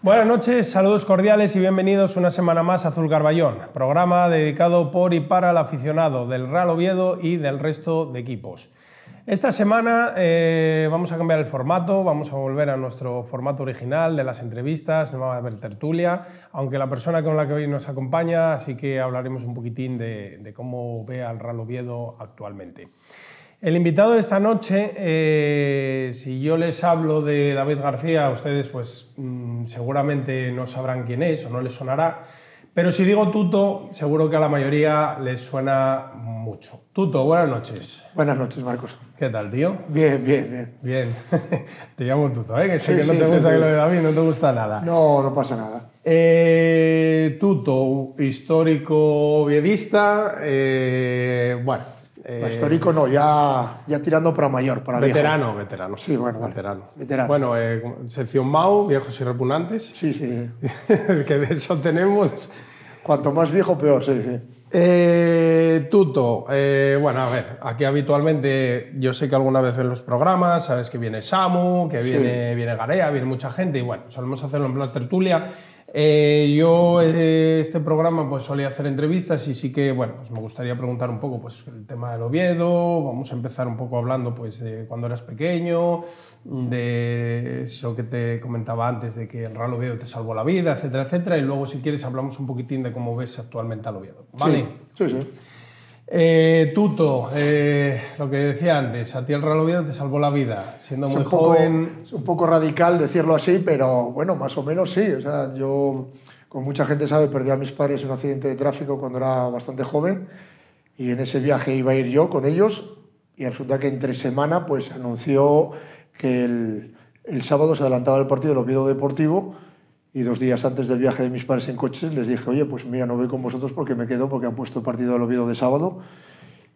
Buenas noches, saludos cordiales y bienvenidos una semana más a Azul Carballón, programa dedicado por y para el aficionado del Real Oviedo y del resto de equipos. Esta semana vamos a cambiar el formato, vamos a volver a nuestro formato original de las entrevistas, no va a haber tertulia, aunque la persona con la que hoy nos acompaña, así que hablaremos un poquitín de cómo ve al Real Oviedo actualmente. El invitado de esta noche, si yo les hablo de David García, ustedes pues seguramente no sabrán quién es o no les sonará, pero si digo Tuto, seguro que a la mayoría les suena mucho. Tuto, buenas noches. Buenas noches, Marcos. ¿Qué tal, tío? Bien, bien, bien. Bien. Te llamo Tuto, ¿eh? Que sé que no te gusta que lo de David, no te gusta nada. No, no pasa nada. Tuto, histórico oviedista, bueno. Histórico no, ya tirando para mayor, para veterano, viejo. Veterano. Sí, bueno, veterano. Veterano. Bueno, sección MAU, viejos y repugnantes. Sí, sí. Que de eso tenemos. Cuanto más viejo, peor, sí, sí. Tuto, bueno, a ver, aquí habitualmente yo sé que alguna vez ven los programas, sabes que viene Samu, que viene Garea, viene mucha gente y bueno, solemos hacerlo en plan tertulia. Yo este programa pues solía hacer entrevistas y sí que bueno, pues me gustaría preguntar un poco pues el tema del Oviedo, vamos a empezar un poco hablando pues de cuando eras pequeño, de eso que te comentaba antes de que el Real Oviedo te salvó la vida, etcétera, etcétera, y luego si quieres hablamos un poquitín de cómo ves actualmente al Oviedo, ¿vale? Sí, sí. Tuto, lo que decía antes, a ti el Real Oviedo te salvó la vida, siendo muy joven. Es un poco radical decirlo así, pero bueno, más o menos sí. O sea, yo, como mucha gente sabe, perdí a mis padres en un accidente de tráfico cuando era bastante joven y en ese viaje iba a ir yo con ellos y resulta que entre semana pues anunció que el sábado se adelantaba el partido del Oviedo Deportivo. Y 2 días antes del viaje de mis padres en coche les dije, oye, pues mira, no voy con vosotros porque me quedo porque han puesto el partido del Oviedo de sábado.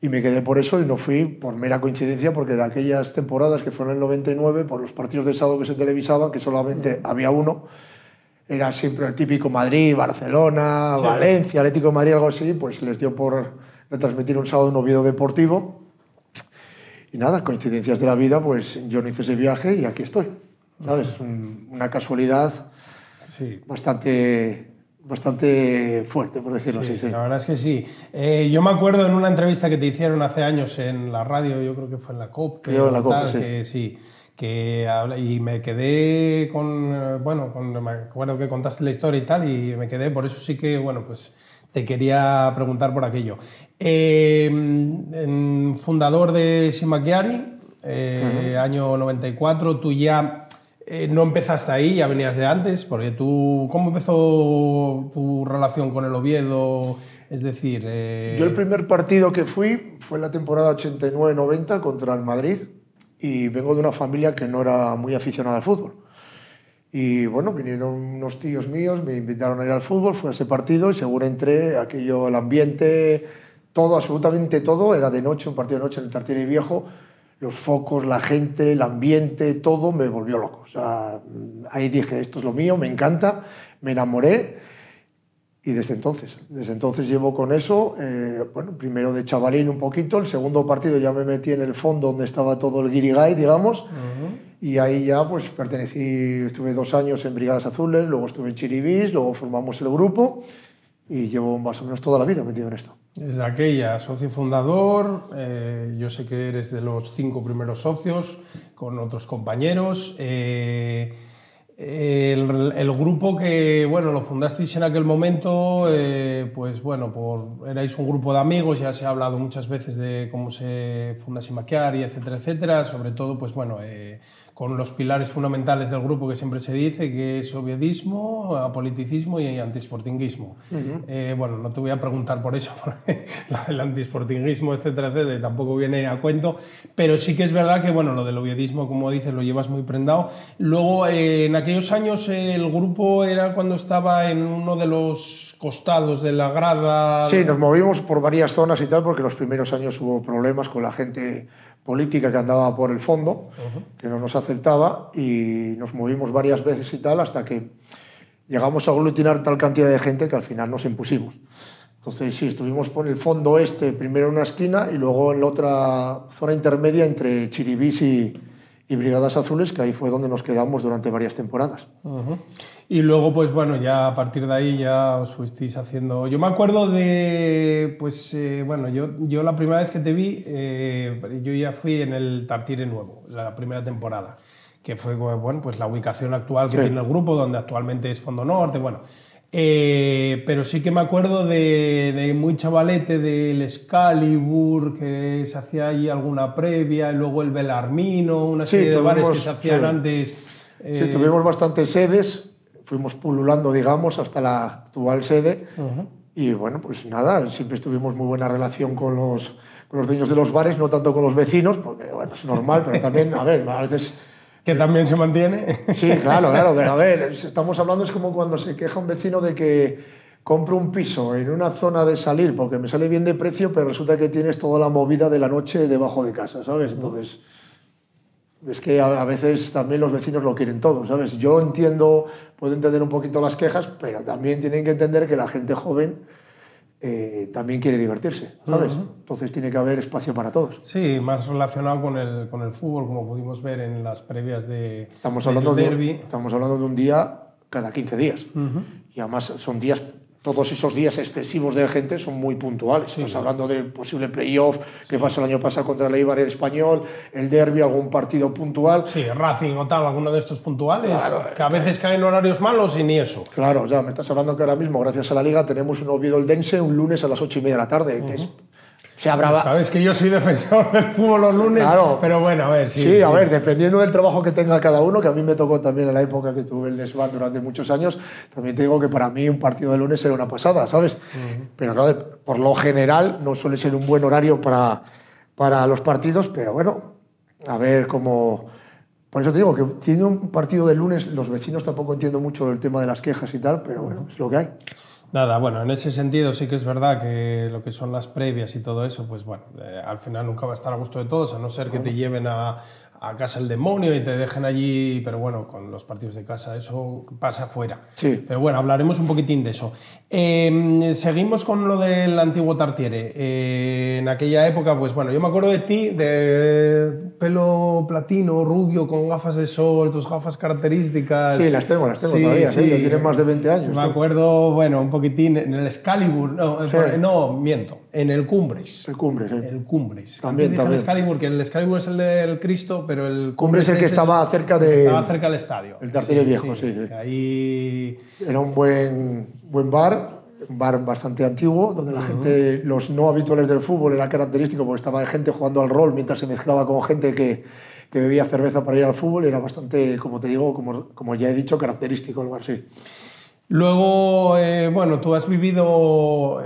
Y me quedé por eso y no fui por mera coincidencia porque de aquellas temporadas que fueron en el 99, por los partidos de sábado que se televisaban, que solamente había uno, era siempre el típico Madrid, Barcelona, sí, Valencia, Atlético de Madrid, algo así, pues les dio por retransmitir un sábado un Oviedo Deportivo. Y nada, coincidencias de la vida, pues yo no hice ese viaje y aquí estoy. ¿Sabes? Es una casualidad. Sí. Bastante fuerte, por decirlo así. Sí. La verdad es que sí. Yo me acuerdo en una entrevista que te hicieron hace años en la radio, yo creo que fue en la COP. Creo en la COP, sí. Que, sí. Y me quedé me acuerdo que contaste la historia y tal, y me quedé, por eso sí que, bueno, pues te quería preguntar por aquello. Fundador de Simaquiari, año 94, tú ya... no empezaste ahí, ya venías de antes, porque tú, ¿cómo empezó tu relación con el Oviedo? Es decir... Yo el primer partido que fui fue en la temporada 89-90 contra el Madrid y vengo de una familia que no era muy aficionada al fútbol. Y bueno, vinieron unos tíos míos, me invitaron a ir al fútbol, fui a ese partido y según entré, aquello, el ambiente, todo, absolutamente todo, era de noche, un partido de noche en el Tartiere Viejo. Los focos, la gente, el ambiente, todo me volvió loco. O sea, ahí dije, esto es lo mío, me encanta, me enamoré y desde entonces llevo con eso, bueno, primero de chavalín un poquito, el segundo partido ya me metí en el fondo donde estaba todo el guirigay, digamos, y ahí ya pues pertenecí, estuve 2 años en Brigadas Azules, luego estuve en Chiribís, luego formamos el grupo y llevo más o menos toda la vida metido en esto. Desde aquella, socio fundador, yo sé que eres de los 5 primeros socios, con otros compañeros. El grupo que, bueno, lo fundasteis en aquel momento, pues bueno, erais un grupo de amigos, ya se ha hablado muchas veces de cómo se funda Simaquiari, etcétera, etcétera, sobre todo, pues bueno, con los pilares fundamentales del grupo que siempre se dice, que es oviedismo, apoliticismo y antisportinguismo. Bueno, no te voy a preguntar por eso, porque el antisportinguismo, etcétera, etcétera, tampoco viene a cuento, pero sí que es verdad que, bueno, lo del oviedismo, como dices, lo llevas muy prendado. Luego, en aquellos años, el grupo era cuando estaba en uno de los costados de la grada... Sí, nos movimos por varias zonas y tal, porque los primeros años hubo problemas con la gente política que andaba por el fondo, que no nos aceptaba, y nos movimos varias veces y tal, hasta que llegamos a aglutinar tal cantidad de gente que al final nos impusimos. Entonces sí, estuvimos por el fondo primero en una esquina y luego en la otra zona intermedia entre Chiribís y y Brigadas Azules, que ahí fue donde nos quedamos durante varias temporadas. Y luego, pues bueno, ya a partir de ahí ya os fuisteis haciendo... Yo me acuerdo de, pues bueno, yo la primera vez que te vi, yo ya fui en el Tartiere Nuevo, la primera temporada, que fue, bueno, pues la ubicación actual que tiene el grupo, donde actualmente es Fondo Norte, bueno... pero sí que me acuerdo de muy chavalete del Excalibur, que se hacía allí alguna previa, y luego el Belarmino, una serie de bares que se hacían antes. Sí, tuvimos bastantes sedes, fuimos pululando, digamos, hasta la actual sede. Y bueno, pues nada, siempre estuvimos muy buena relación con los dueños de los bares, no tanto con los vecinos, porque bueno, es normal, pero también, a ver, a veces... Que también se mantiene. Sí, claro, pero a ver, estamos hablando, es como cuando se queja un vecino de que compro un piso en una zona de salir porque me sale bien de precio, pero resulta que tienes toda la movida de la noche debajo de casa, ¿sabes? Entonces, es que a veces también los vecinos lo quieren todo, ¿sabes? Yo entiendo, puedo entender un poquito las quejas, pero también tienen que entender que la gente joven también quiere divertirse, ¿sabes? Entonces tiene que haber espacio para todos. Sí, más relacionado con el fútbol, como pudimos ver en las previas de estamos hablando de un día cada 15 días. Y además son días, todos esos días excesivos de gente son muy puntuales. Estás hablando del posible playoff que pasó el año pasado contra el Eibar, el Español, el derbi, algún partido puntual. Sí, Racing o tal, alguno de estos puntuales, claro, que a veces caen horarios malos y ni eso. Claro, ya me estás hablando que ahora mismo, gracias a la Liga, tenemos un Oviedo-Eldense un lunes a las 8:30 de la tarde, que es... Sabes que yo soy defensor del fútbol los lunes, claro, pero bueno, a ver. Sí, a ver, dependiendo del trabajo que tenga cada uno, que a mí me tocó también en la época que tuve el desván durante muchos años, también te digo que para mí un partido de lunes era una pasada, ¿sabes? Pero claro, por lo general no suele ser un buen horario para los partidos, pero bueno, a ver cómo... Por eso te digo que teniendo un partido de lunes, los vecinos tampoco entiendo mucho el tema de las quejas y tal, pero bueno, es lo que hay. Nada, bueno, en ese sentido sí que es verdad que lo que son las previas y todo eso, pues bueno, al final nunca va a estar a gusto de todos, a no ser que te lleven a casa el demonio y te dejen allí, pero bueno, con los partidos de casa eso pasa fuera. Sí. Pero bueno, hablaremos un poquitín de eso. Seguimos con lo del antiguo Tartiere. En aquella época, pues bueno, yo me acuerdo de ti, de pelo platino, rubio, con gafas de sol, tus gafas características. Sí, las tengo todavía, sí, ya tienen más de 20 años. Me acuerdo, bueno, un poquitín en el Excalibur, no, miento, en el Cumbres. El Cumbres, sí. El Cumbres. También. El Excalibur, que el Excalibur es el del Cristo, pero el Cumbres es el que estaba cerca del estadio. El Tartiere viejo, sí. Ahí... Era un buen bar, un bar bastante antiguo, donde la gente, los no habituales del fútbol, era característico porque estaba gente jugando al rol mientras se mezclaba con gente que bebía cerveza para ir al fútbol, y era bastante, como te digo, como ya he dicho, característico el bar, sí. Luego, bueno, tú has vivido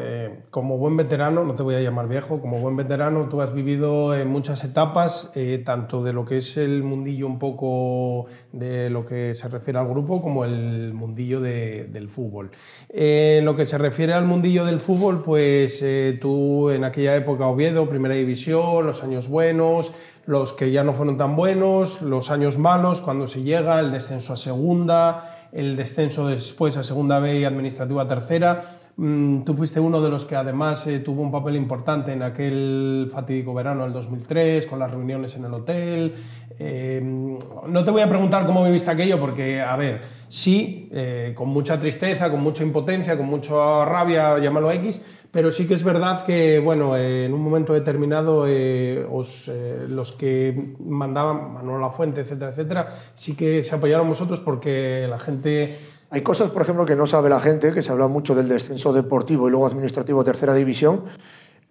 como buen veterano, no te voy a llamar viejo, como buen veterano tú has vivido en muchas etapas, tanto de lo que es el mundillo un poco de lo que se refiere al grupo, como el mundillo del fútbol. En lo que se refiere al mundillo del fútbol, pues tú en aquella época Oviedo, Primera División, los años buenos, los que ya no fueron tan buenos, los años malos, cuando se llega, el descenso a segunda, el descenso después a segunda B y administrativa a tercera. Tú fuiste uno de los que además tuvo un papel importante en aquel fatídico verano del 2003, con las reuniones en el hotel. No te voy a preguntar cómo viviste aquello, porque, a ver, sí, con mucha tristeza, con mucha impotencia, con mucha rabia, llámalo X, pero sí que es verdad que, bueno, en un momento determinado los que mandaban, Manuel Lafuente, etcétera, etcétera, sí que se apoyaron vosotros porque la gente... Hay cosas, por ejemplo, que no sabe la gente, que se habla mucho del descenso deportivo y luego administrativo a tercera división,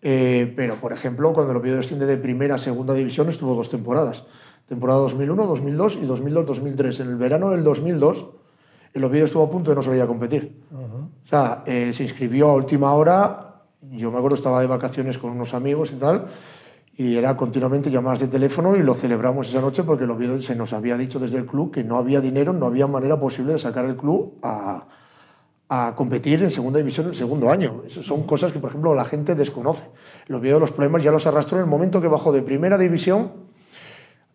pero, por ejemplo, cuando el Oviedo desciende de primera a segunda división estuvo 2 temporadas. Temporada 2001, 2002 y 2002-2003. En el verano del 2002 el Oviedo estuvo a punto de no salir a competir. O sea, se inscribió a última hora. Yo me acuerdo, estaba de vacaciones con unos amigos y tal, y era continuamente llamadas de teléfono, y lo celebramos esa noche porque el Oviedo se nos había dicho desde el club que no había dinero, no había manera posible de sacar el club a competir en segunda división el segundo año. Esas son cosas que, por ejemplo, la gente desconoce. El Oviedo los problemas ya los arrastró en el momento que bajó de primera división,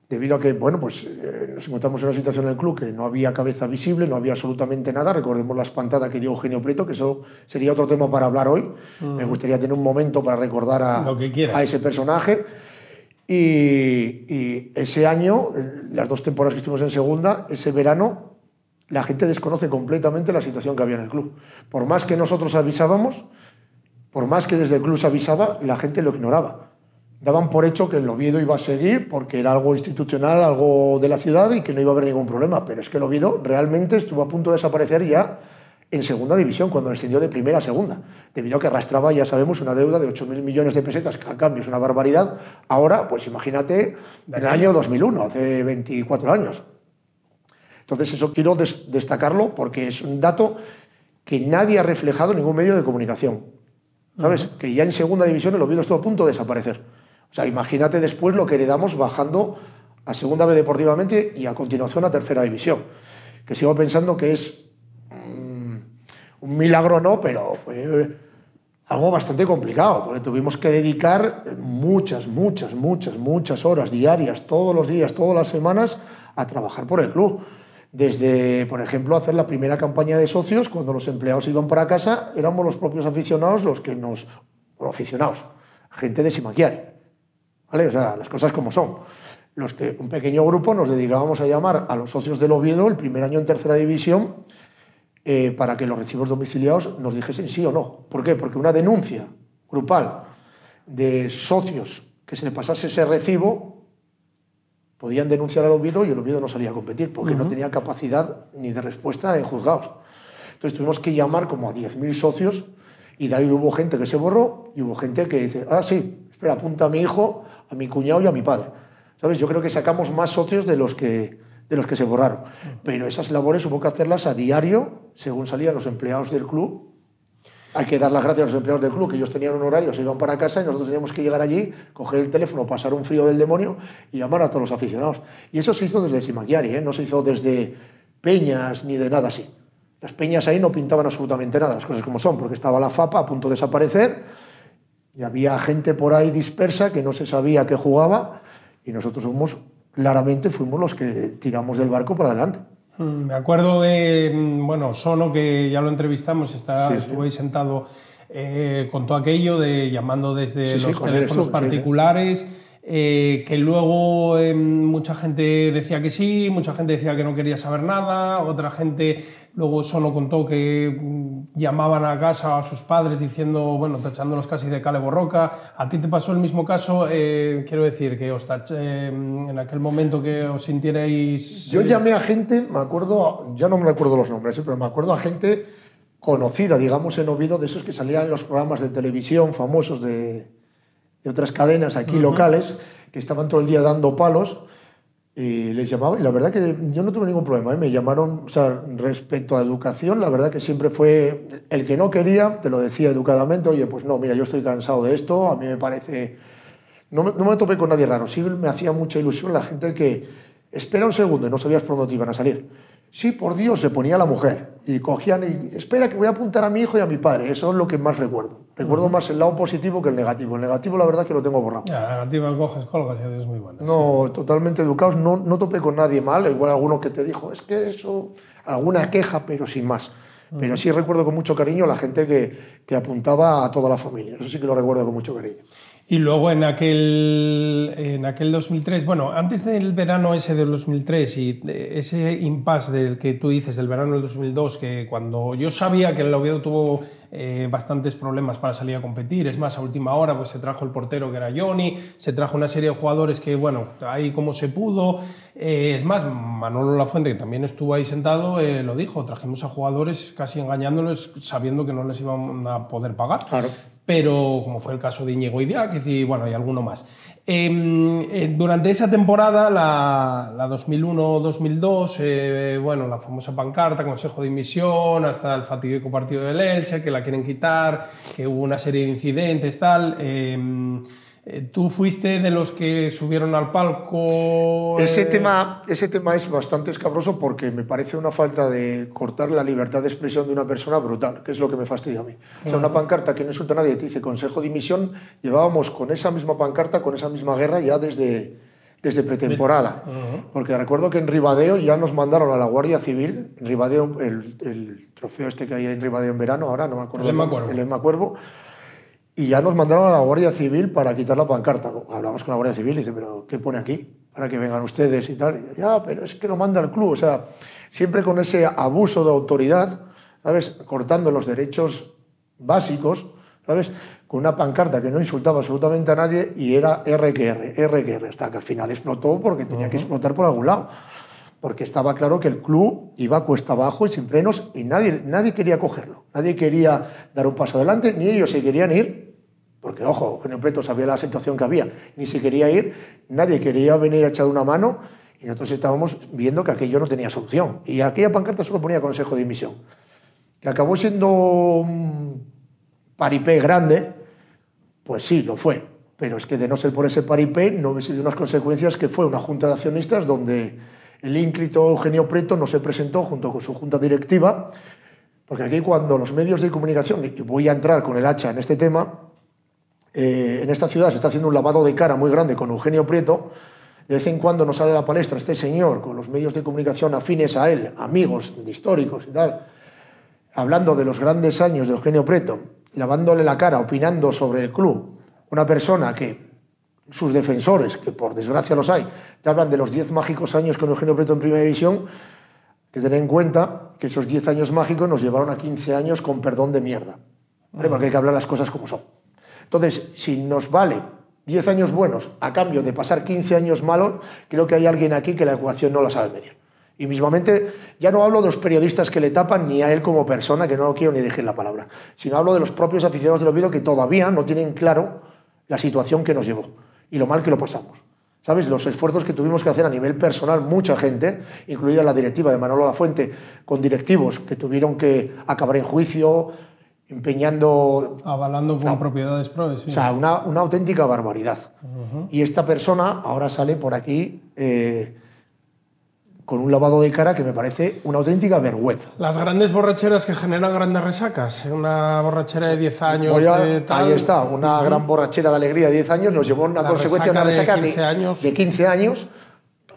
debido a que, bueno, pues nos encontramos en una situación en el club que no había cabeza visible, no había absolutamente nada. Recordemos la espantada que dio Eugenio Prieto, que eso sería otro tema para hablar hoy. Me gustaría tener un momento para recordar a ese personaje. Y ese año, las 2 temporadas que estuvimos en segunda, ese verano, la gente desconoce completamente la situación que había en el club. Por más que nosotros avisábamos, por más que desde el club se avisaba, la gente lo ignoraba. Daban por hecho que el Oviedo iba a seguir porque era algo institucional, algo de la ciudad y que no iba a haber ningún problema. Pero es que el Oviedo realmente estuvo a punto de desaparecer ya en segunda división, cuando descendió de primera a segunda, debido a que arrastraba, ya sabemos, una deuda de 8.000 millones de pesetas, que al cambio es una barbaridad. Ahora, pues imagínate, en el año 2001, hace 24 años. Entonces eso quiero destacarlo porque es un dato que nadie ha reflejado en ningún medio de comunicación. ¿Sabes? Que ya en segunda división el Oviedo estuvo a punto de desaparecer. O sea, imagínate después lo que heredamos bajando a segunda B deportivamente y a continuación a tercera división. Que sigo pensando que es un milagro, no, pero fue algo bastante complicado, porque tuvimos que dedicar muchas horas diarias, todos los días, todas las semanas, a trabajar por el club. Desde, por ejemplo, hacer la primera campaña de socios, cuando los empleados iban para casa, éramos los propios aficionados los que nos... Bueno, aficionados, gente de Simaquiari, ¿vale? O sea, las cosas como son. Los que, un pequeño grupo, nos dedicábamos a llamar a los socios del Oviedo el primer año en tercera división para que los recibos domiciliados nos dijesen sí o no. ¿Por qué? Porque una denuncia grupal de socios que se le pasase ese recibo podían denunciar al Oviedo y el Oviedo no salía a competir porque no tenía capacidad ni de respuesta en juzgados. Entonces tuvimos que llamar como a 10.000 socios y de ahí hubo gente que se borró y hubo gente que dice, ah, sí, espera, apunta a mi hijo, a mi cuñado y a mi padre. ¿Sabes? Yo creo que sacamos más socios de los que se borraron. Pero esas labores hubo que hacerlas a diario, según salían los empleados del club. Hay que dar las gracias a los empleados del club, que ellos tenían un horario, se iban para casa y nosotros teníamos que llegar allí, coger el teléfono, pasar un frío del demonio y llamar a todos los aficionados. Y eso se hizo desde Simaquiari, no se hizo desde peñas ni de nada así. Las peñas ahí no pintaban absolutamente nada, las cosas como son, porque estaba la FAPA a punto de desaparecer y había gente por ahí dispersa que no se sabía qué jugaba y nosotros claramente fuimos los que tiramos del barco para adelante. Me acuerdo de, bueno, Sono, que ya lo entrevistamos, estuvo ahí sentado, contó aquello de llamando desde los teléfonos particulares, que luego mucha gente decía que sí, mucha gente decía que no quería saber nada, otra gente, luego Sono contó que llamaban a casa a sus padres diciendo, bueno, tachándolos casi de cale borroca. ¿A ti te pasó el mismo caso? Quiero decir, que os en aquel momento que os sintierais... Yo llamé a gente, me acuerdo, ya no me recuerdo los nombres, pero me acuerdo a gente conocida, digamos, en Oviedo, de esos que salían en los programas de televisión famosos de otras cadenas aquí locales, que estaban todo el día dando palos, y les llamaba, y la verdad que yo no tuve ningún problema, me llamaron, o sea, respecto a educación, la verdad que siempre fue el que no quería, te lo decía educadamente, oye, pues no, mira, yo estoy cansado de esto, a mí me parece... No me topé con nadie raro, sí me hacía mucha ilusión la gente que espera un segundo y no sabías por dónde iban a salir. Sí, por Dios, se ponía la mujer y cogían y espera que voy a apuntar a mi hijo y a mi padre. Eso es lo que más recuerdo. Recuerdo más el lado positivo que el negativo. El negativo, la verdad, que lo tengo borrado. Ya, el negativo coges, colgas y es muy bueno. No, sí. Totalmente educados. No topé con nadie mal. Igual alguno que te dijo, es que eso... Alguna queja, pero sin más. Pero sí recuerdo con mucho cariño a la gente que apuntaba a toda la familia. Eso sí que lo recuerdo con mucho cariño. Y luego en aquel 2003, bueno, antes del verano ese del 2003 y ese impasse del que tú dices, del verano del 2002, que cuando yo sabía que el Oviedo tuvo bastantes problemas para salir a competir, es más, a última hora pues se trajo el portero que era Johnny, se trajo una serie de jugadores que, bueno, ahí como se pudo, es más, Manolo Lafuente, que también estuvo ahí sentado, lo dijo, trajimos a jugadores casi engañándolos, sabiendo que no les iban a poder pagar. Claro. Pero como fue el caso de Íñigo Idiáquez y bueno, y alguno más. Durante esa temporada, la 2001-2002, bueno, la famosa pancarta, consejo de dimisión, hasta el fatídico partido del Elche, que la quieren quitar, que hubo una serie de incidentes, tal. ¿Tú fuiste de los que subieron al palco? Ese tema es bastante escabroso porque me parece una falta de cortar la libertad de expresión de una persona brutal, que es lo que me fastidia a mí. O sea, una pancarta que no insulta a nadie, te dice consejo de dimisión, llevábamos con esa misma pancarta, con esa misma guerra ya desde pretemporada. Porque recuerdo que en Ribadeo ya nos mandaron a la Guardia Civil, en Ribadeo, el trofeo este que hay en Ribadeo en verano, ahora no me acuerdo. El Emma Cuervo. El Emma Cuervo. y ya nos mandaron a la Guardia Civil para quitar la pancarta. Hablamos con la Guardia Civil y dice, ¿pero qué pone aquí? Para que vengan ustedes y tal. Y yo, ya, pero es que lo manda el club. O sea, siempre con ese abuso de autoridad, ¿sabes? Cortando los derechos básicos, ¿sabes? Con una pancarta que no insultaba absolutamente a nadie y era RQR, hasta que al final explotó porque tenía que explotar por algún lado. Porque estaba claro que el club iba cuesta abajo y sin frenos y nadie quería cogerlo. Nadie quería dar un paso adelante, ni ellos se querían ir, porque, ojo, Eugenio Prieto sabía la situación que había, ni se quería ir, nadie quería venir a echar una mano y nosotros estábamos viendo que aquello no tenía solución. Y aquella pancarta solo ponía consejo de dimisión. Que acabó siendo un paripé grande, pues sí, lo fue. Pero es que de no ser por ese paripé no hubiese sido unas consecuencias que fue una junta de accionistas donde el ínclito Eugenio Prieto no se presentó junto con su junta directiva, porque aquí cuando los medios de comunicación, y voy a entrar con el hacha en este tema, en esta ciudad se está haciendo un lavado de cara muy grande con Eugenio Prieto, de vez en cuando nos sale a la palestra este señor con los medios de comunicación afines a él, amigos históricos y tal, hablando de los grandes años de Eugenio Prieto, lavándole la cara, opinando sobre el club, una persona que sus defensores, que por desgracia los hay, te hablan de los 10 mágicos años con Eugenio Prieto en Primera División, que ten en cuenta que esos 10 años mágicos nos llevaron a 15 años con perdón de mierda, ¿vale? Porque hay que hablar las cosas como son. Entonces, si nos vale 10 años buenos a cambio de pasar 15 años malos, creo que hay alguien aquí que la ecuación no la sabe medir. Y mismamente, ya no hablo de los periodistas que le tapan ni a él como persona, que no lo quiero ni dejen la palabra, sino hablo de los propios aficionados del Oviedo que todavía no tienen claro la situación que nos llevó y lo mal que lo pasamos. ¿Sabes? Los esfuerzos que tuvimos que hacer a nivel personal, mucha gente, incluida la directiva de Manolo Lafuente, con directivos que tuvieron que acabar en juicio, empeñando... Avalando con propiedades pro, sí. O sea, una auténtica barbaridad. Y esta persona ahora sale por aquí con un lavado de cara que me parece una auténtica vergüenza. Las grandes borracheras que generan grandes resacas. Una borrachera de 10 años de tal... Ahí está, una gran borrachera de alegría de 10 años nos llevó a una consecuencia, una resaca de 15 años.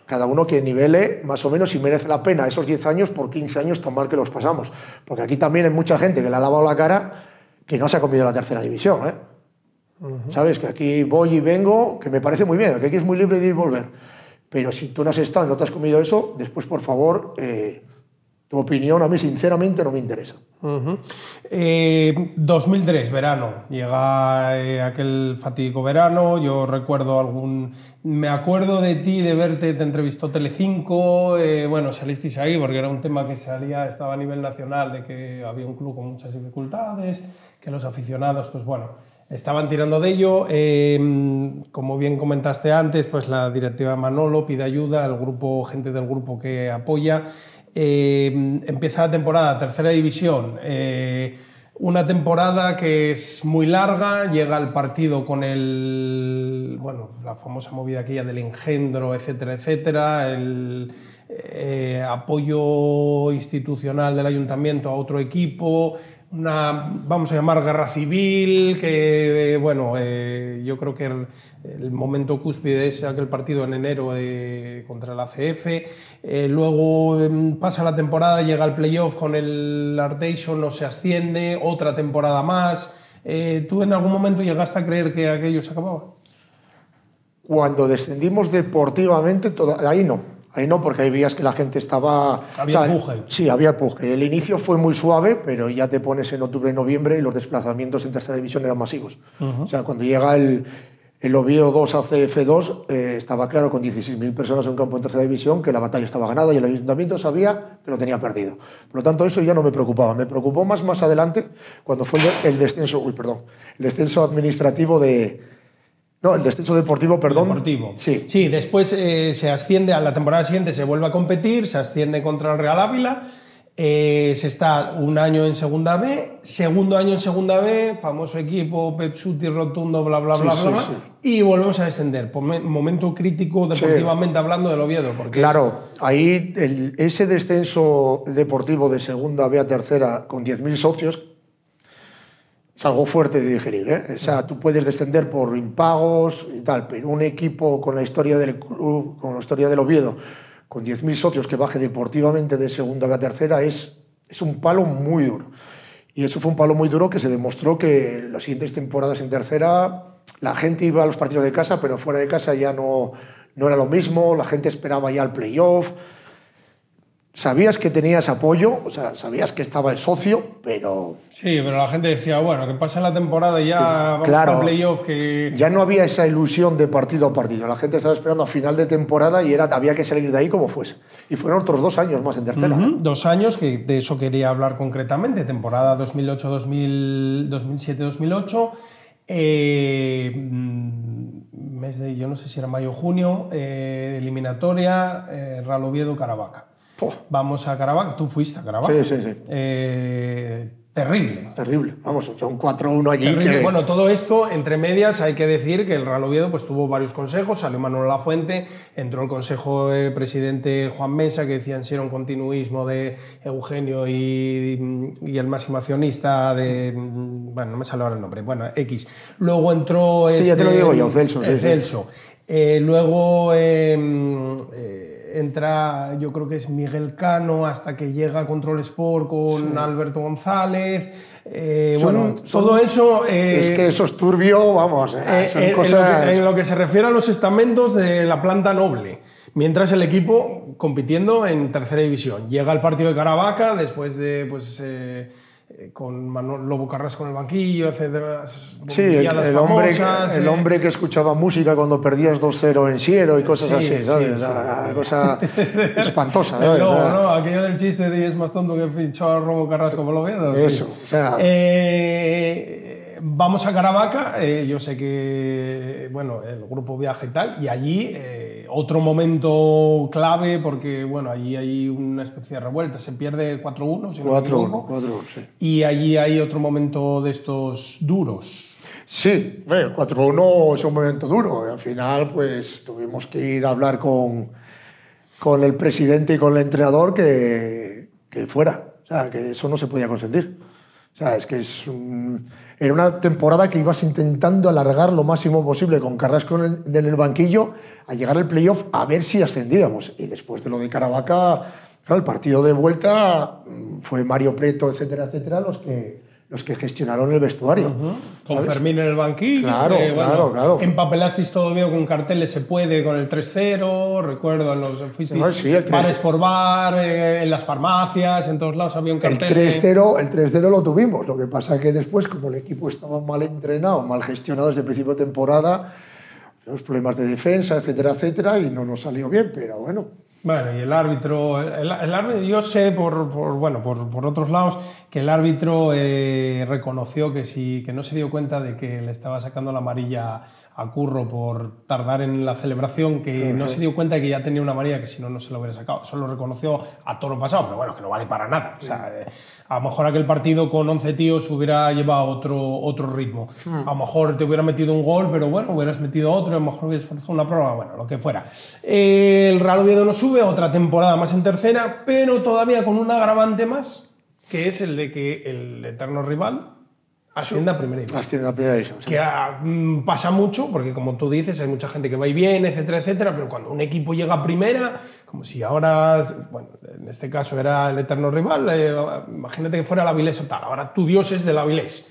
Cada uno que nivele más o menos si merece la pena esos 10 años por 15 años tan mal que los pasamos. Porque aquí también hay mucha gente que le ha lavado la cara que no se ha comido la tercera división, ¿eh? ¿Sabes? Que aquí voy y vengo, que me parece muy bien, que aquí es muy libre de ir y volver. Pero si tú no has estado y no te has comido eso, después, por favor, tu opinión a mí, sinceramente, no me interesa. 2003, verano. Llega aquel fatídico verano. Yo recuerdo me acuerdo de ti, de verte, te entrevistó Telecinco. Bueno, salisteis ahí porque era un tema que estaba a nivel nacional, de que había un club con muchas dificultades, que los aficionados, pues bueno, estaban tirando de ello. Como bien comentaste antes, pues la directiva Manolo pide ayuda, gente del grupo que apoya. Empieza la temporada, tercera división, una temporada que es muy larga, llega el partido con la famosa movida aquella del engendro, etcétera, etcétera, el apoyo institucional del ayuntamiento a otro equipo, vamos a llamar guerra civil, que bueno, yo creo que el momento cúspide es aquel partido en enero contra el ACF. Luego pasa la temporada, llega el playoff con el Arteixo, no se asciende, otra temporada más. ¿Tú en algún momento llegaste a creer que aquello se acababa? Cuando descendimos deportivamente, ahí no. Ahí no, porque ahí veías que la gente estaba... Había empuje. Sí, había empuje. El inicio fue muy suave, pero ya te pones en octubre y noviembre y los desplazamientos en tercera división eran masivos. O sea, cuando llega el Oviedo 2 a CF2, estaba claro con 16.000 personas en un campo en tercera división que la batalla estaba ganada y el ayuntamiento sabía que lo tenía perdido. Por lo tanto, eso ya no me preocupaba. Me preocupó más adelante cuando fue el descenso administrativo No, el descenso deportivo, perdón. Deportivo. Sí. Sí, después se asciende, a la temporada siguiente se vuelve a competir, se asciende contra el Real Ávila, se está un año en Segunda B, segundo año en Segunda B, famoso equipo, Pezzuti, Rotundo, bla, bla, bla, bla, y volvemos a descender. Momento crítico deportivamente hablando del Oviedo. Porque claro, ahí ese descenso deportivo de Segunda B a Tercera con 10.000 socios, es algo fuerte de digerir, ¿eh? O sea, tú puedes descender por impagos y tal, pero un equipo con la historia del club, con la historia del Oviedo, con 10.000 socios que baje deportivamente de Segunda a Tercera es un palo muy duro. Y eso fue un palo muy duro que se demostró que las siguientes temporadas en tercera la gente iba a los partidos de casa, pero fuera de casa ya no era lo mismo, la gente esperaba ya el playoff. Sabías que tenías apoyo, o sea, sabías que estaba el socio, pero... Sí, pero la gente decía, bueno, que pasa la temporada y ya vamos claro, al playoff. Que... Ya no había esa ilusión de partido a partido. La gente estaba esperando a final de temporada y había que salir de ahí como fuese. Y fueron otros 2 años más en tercera. 2 años, que de eso quería hablar concretamente. Temporada 2007-2008. Mes de, yo no sé si era mayo o junio, eliminatoria, Real Oviedo, Caravaca. Vamos a Caravaca, tú fuiste a Caravaca. Sí. Terrible. Terrible, vamos, o sea, un 4-1 allí. Que... Bueno, todo esto, entre medias, hay que decir que el Real Oviedo pues, tuvo varios consejos, salió Manuel Lafuente, entró el consejo de presidente Juan Mesa, que decían si era un continuismo de Eugenio y el máximo accionista de... Bueno, no me sale ahora el nombre, bueno, X. Luego entró... Sí, ya te lo digo yo, Celso. Celso. Luego... entra, yo creo que es Miguel Cano, hasta que llega Control Sport con Alberto González. Todo eso... es que eso es turbio, vamos. Son cosas... en lo que se refiere a los estamentos de la planta noble. Mientras el equipo compitiendo en tercera división. Llega el partido de Caravaca, después de... con Manuel Lobo Carrasco en el banquillo, etcétera. Sí, el hombre que escuchaba música cuando perdías 2-0 en Siero y cosas así, ¿sabes? Una cosa espantosa, ¿sabes? No, aquello del chiste de es más tonto que fichó a Lobo Carrasco por Oviedo. Eso, o sea... vamos a Caravaca, yo sé que bueno, el grupo viaja y tal, y allí otro momento clave, porque bueno, allí hay una especie de revuelta, se pierde 4-1, si no me equivoco. 4-1, sí. Y allí hay otro momento de estos duros. Sí, el 4-1 es un momento duro. Al final, pues tuvimos que ir a hablar con el presidente y con el entrenador que fuera. O sea, que eso no se podía consentir. O sea, es que era una temporada que ibas intentando alargar lo máximo posible con Carrasco en el banquillo a llegar al playoff a ver si ascendíamos. Y después de lo de Caravaca, claro, el partido de vuelta fue Mario Preto, etcétera, etcétera, los que gestionaron el vestuario. Con ¿sabes? Fermín en el banquillo. Claro. Empapelasteis todo bien con carteles, se puede, con el 3-0, recuerdo, fuisteis bares por bar, en las farmacias, en todos lados había un cartel. El 3-0 lo tuvimos, lo que pasa es que después, como el equipo estaba mal entrenado, mal gestionado desde el principio de temporada, los problemas de defensa, etcétera, etcétera, y no nos salió bien, pero bueno. Bueno, y el árbitro, yo sé por otros lados que el árbitro reconoció que no se dio cuenta de que le estaba sacando la amarilla a Curro por tardar en la celebración, que no se dio cuenta de que ya tenía una amarilla que si no, no se lo hubiera sacado. Eso lo reconoció a toro pasado, pero bueno, que no vale para nada. O sea, a lo mejor aquel partido con 11 tíos hubiera llevado otro ritmo. A lo mejor te hubiera metido un gol, pero bueno, hubieras metido otro, a lo mejor hubieras forzado una prórroga, bueno, lo que fuera. El Real Oviedo no sube, otra temporada más en tercera, pero todavía con un agravante más, que es el de que el eterno rival asciende a primera división. Asciende a primera división, sí. Que pasa mucho, porque como tú dices, hay mucha gente que va y viene, etcétera, etcétera, pero cuando un equipo llega a primera, como si ahora, bueno, en este caso era el eterno rival, imagínate que fuera el Avilés o tal, ahora tu Dios es del Avilés.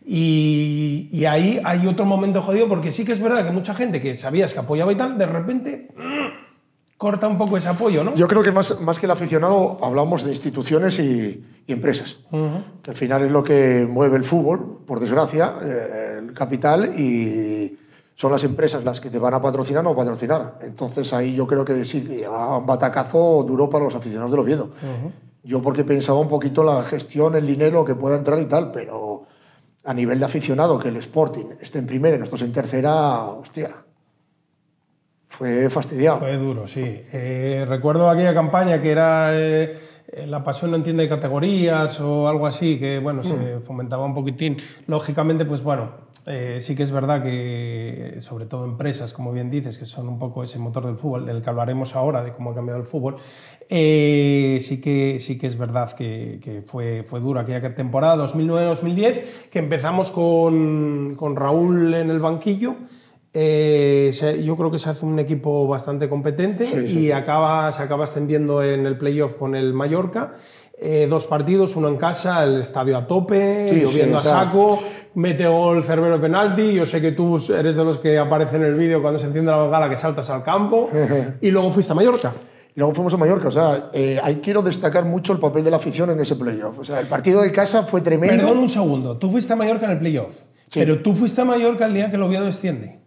Y ahí hay otro momento jodido, porque sí que es verdad que mucha gente que sabías que apoyaba y tal, de repente corta un poco ese apoyo, ¿no? Yo creo que más que el aficionado hablamos de instituciones y empresas, que al final es lo que mueve el fútbol, por desgracia, el capital, y son las empresas las que te van a patrocinar o no patrocinar. Entonces ahí yo creo que sí, que un batacazo duro para los aficionados del Oviedo. Yo porque pensaba un poquito la gestión, el dinero que pueda entrar y tal, pero a nivel de aficionado, que el Sporting esté en primera y nosotros en tercera, hostia... Fue fastidiado. Fue duro, sí. Recuerdo aquella campaña que era La pasión no entiende categorías o algo así, que bueno, se fomentaba un poquitín. Lógicamente, pues bueno, sí que es verdad que, sobre todo empresas, como bien dices, que son un poco ese motor del fútbol, del que hablaremos ahora, de cómo ha cambiado el fútbol, sí que es verdad que fue duro aquella temporada, 2009-2010, que empezamos con Raúl en el banquillo. Yo creo que se hace un equipo bastante competente y se acaba ascendiendo en el playoff con el Mallorca. 2 partidos, uno en casa, el estadio a tope, Sí, lloviendo sí, a saco, mete gol Cervero de penalti. Yo sé que tú eres de los que aparece en el vídeo cuando se enciende la bengala que saltas al campo. Y luego fuiste a Mallorca. Y luego fuimos a Mallorca, o sea, ahí quiero destacar mucho el papel de la afición en ese playoff. O sea, el partido de casa fue tremendo. Perdón un segundo, tú fuiste a Mallorca en el playoff, Sí. pero tú fuiste a Mallorca el día que el Oviedo desciende.